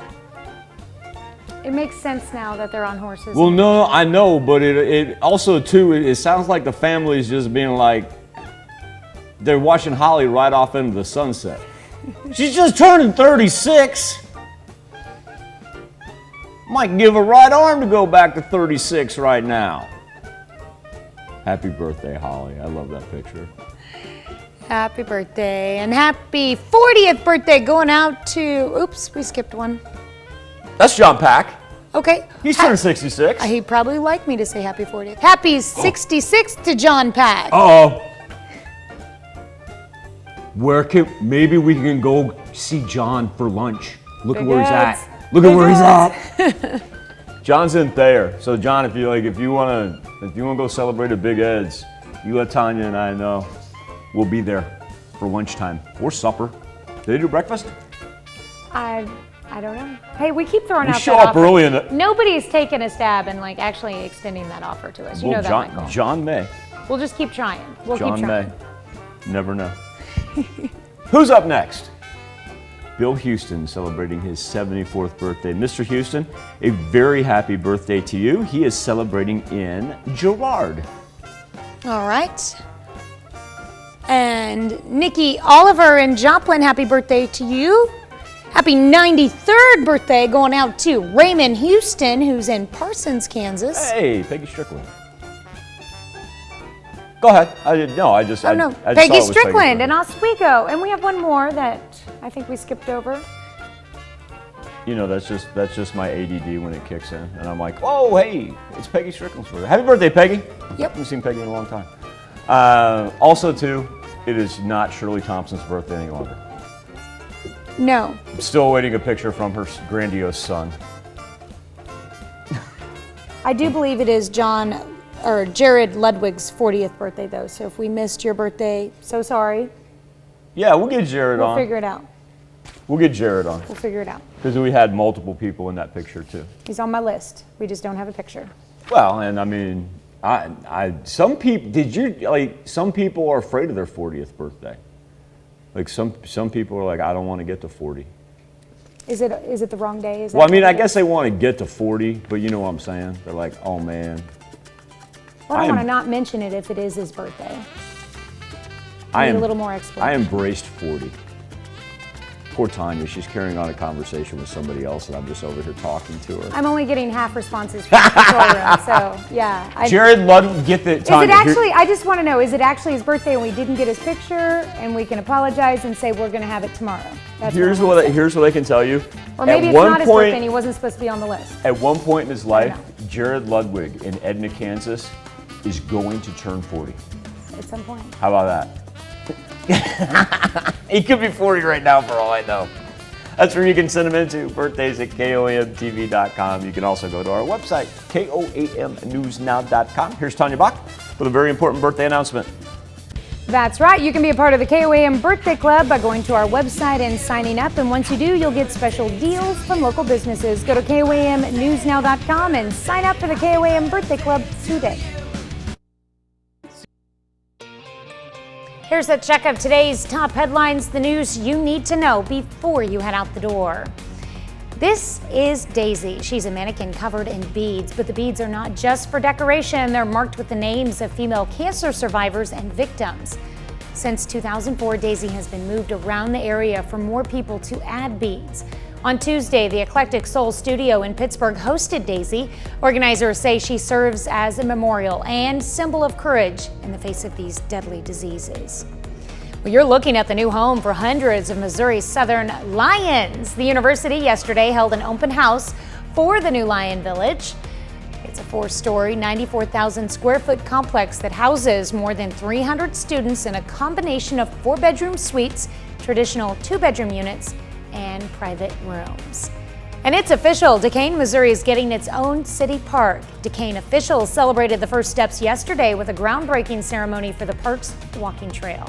It makes sense now that they're on horses. Well, no, I know, but it also, too, it sounds like the family's just being like, they're watching Holly ride off into the sunset. She's just turning 36. Might give a right arm to go back to 36 right now. Happy birthday, Holly. I love that picture. Happy birthday, and happy 40th birthday going out to, oops, we skipped one. That's John Pack. Okay. He's turning 66. He'd probably like me to say happy 40th. Happy 66th to John Pack. Uh-oh. Maybe we can go see John for lunch. Look at where he's at. Look at where he's at. John's in Thayer. So John, if you want to go celebrate at Big Ed's, you let Tanya and I know. We'll be there for lunchtime or supper. Do they do breakfast? I don't know. Hey, we keep throwing out that show up offer. Early in the. Nobody's taken a stab and actually extending that offer to us. You know that, Michael. John may. We'll just keep trying. John may. Never know. Who's up next? Bill Houston celebrating his 74th birthday. Mr. Houston, a very happy birthday to you. He is celebrating in Girard. All right. And Nikki Oliver in Joplin, happy birthday to you. Happy 93rd birthday going out to Raymond Houston, who's in Parsons, Kansas. Hey, Peggy Strickland. Go ahead. Peggy Strickland in Oswego. And we have one more that I think we skipped over. You know, that's just my ADD when it kicks in. And I'm like, oh, hey, it's Peggy Strickland's birthday. Happy birthday, Peggy. Yep. I haven't seen Peggy in a long time. Also, too, it is not Shirley Thompson's birthday any longer. No. I'm still awaiting a picture from her grandiose son. I do believe it is Jared Ludwig's 40th birthday, though. So if we missed your birthday, so sorry. Yeah, we'll get Jared on. We'll figure it out. We'll get Jared on. We'll figure it out. Because we had multiple people in that picture, too. He's on my list. We just don't have a picture. Well, and I mean, some people are afraid of their 40th birthday. Like some people are like, I don't want to get to 40. Is it the wrong day? Well, I mean, I guess they want to get to 40, but you know what I'm saying? They're like, oh man. Well, I don't want to not mention it if it is his birthday. I need a little more explanation. I embraced 40. Poor Tanya, she's carrying on a conversation with somebody else, and I'm just over here talking to her. I'm only getting half responses from the control room, so yeah. Jared Ludden, get the Tanya. Is it actually? I just want to know. Is it actually his birthday and we didn't get his picture, and we can apologize and say we're going to have it tomorrow? That's Here's what I can tell you. Or maybe it's not his birthday and he wasn't supposed to be on the list. At one point in his life, Jared Ludwig in Edna, Kansas, is going to turn 40. At some point. How about that? He could be 40 right now for all I know. That's where you can send them into, birthdays at KOAMTV.com. You can also go to our website, KOAMNewsNow.com. Here's Tanya Bach with a very important birthday announcement. That's right. You can be a part of the KOAM Birthday Club by going to our website and signing up. And once you do, you'll get special deals from local businesses. Go to KOAMNewsNow.com and sign up for the KOAM Birthday Club today. Here's a check of today's top headlines, the news you need to know before you head out the door. This is Daisy. She's a mannequin covered in beads, but the beads are not just for decoration. They're marked with the names of female cancer survivors and victims. Since 2004, Daisy has been moved around the area for more people to add beads. On Tuesday, the Eclectic Soul Studio in Pittsburgh hosted Daisy. Organizers say she serves as a memorial and symbol of courage in the face of these deadly diseases. Well, you're looking at the new home for hundreds of Missouri's Southern Lions. The university yesterday held an open house for the new Lion Village. It's a 4-story, 94,000 square foot complex that houses more than 300 students in a combination of 4-bedroom suites, traditional 2-bedroom units, and private rooms. And it's official, Duquesne, Missouri is getting its own city park. Duquesne officials celebrated the first steps yesterday with a groundbreaking ceremony for the park's walking trail.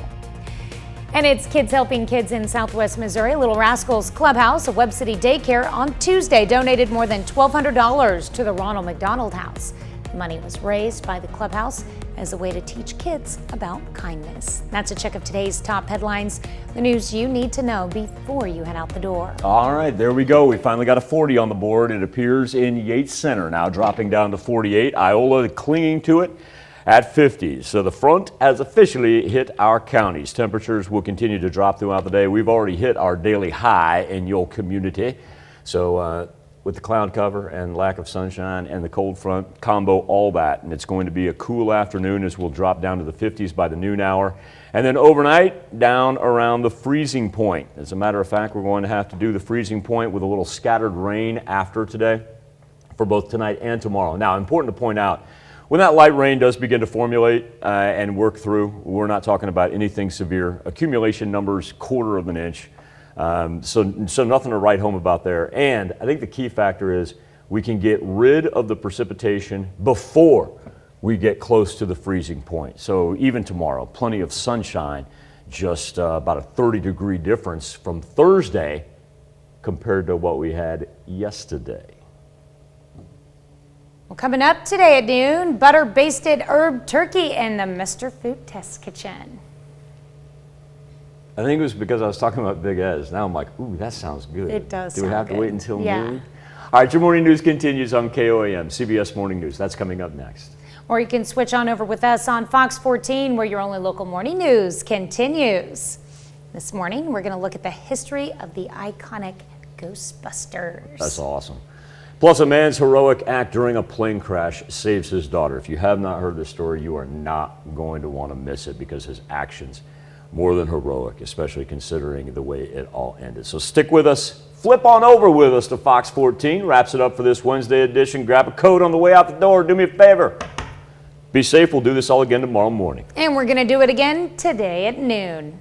And it's Kids Helping Kids in Southwest Missouri. Little Rascals Clubhouse, a Webb City daycare, on Tuesday donated more than $1,200 to the Ronald McDonald House. The money was raised by the clubhouse as a way to teach kids about kindness. That's a check of today's top headlines, the news you need to know before you head out the door. All right, there we go. We finally got a 40 on the board. It appears in Yates Center, now dropping down to 48. Iola clinging to it at 50. So the front has officially hit our counties. Temperatures will continue to drop throughout the day. We've already hit our daily high in your community. So with the cloud cover and lack of sunshine and the cold front combo, all that, and it's going to be a cool afternoon as we'll drop down to the 50s by the noon hour, and then overnight down around the freezing point. As a matter of fact, we're going to have to do the freezing point with a little scattered rain after today for both tonight and tomorrow. Now, important to point out, when that light rain does begin to formulate and work through, we're not talking about anything severe. Accumulation numbers, 1/4 of an inch. So nothing to write home about there. And I think the key factor is we can get rid of the precipitation before we get close to the freezing point. So even tomorrow, plenty of sunshine, just about a 30-degree difference from Thursday compared to what we had yesterday. Well, coming up today at noon, butter-basted herb turkey in the Mr. Food Test Kitchen. I think it was because I was talking about Big Ez. Now I'm like, ooh, that sounds good. It does. Do we have to wait until noon? Yeah. All right, your morning news continues on KOAM, CBS Morning News. That's coming up next. Or you can switch on over with us on Fox 14, where your only local morning news continues. This morning, we're going to look at the history of the iconic Ghostbusters. That's awesome. Plus, a man's heroic act during a plane crash saves his daughter. If you have not heard this story, you are not going to want to miss it because his actions more than heroic, especially considering the way it all ended. So stick with us. Flip on over with us to Fox 14. Wraps it up for this Wednesday edition. Grab a coat on the way out the door. Do me a favor. Be safe. We'll do this all again tomorrow morning. And we're going to do it again today at noon.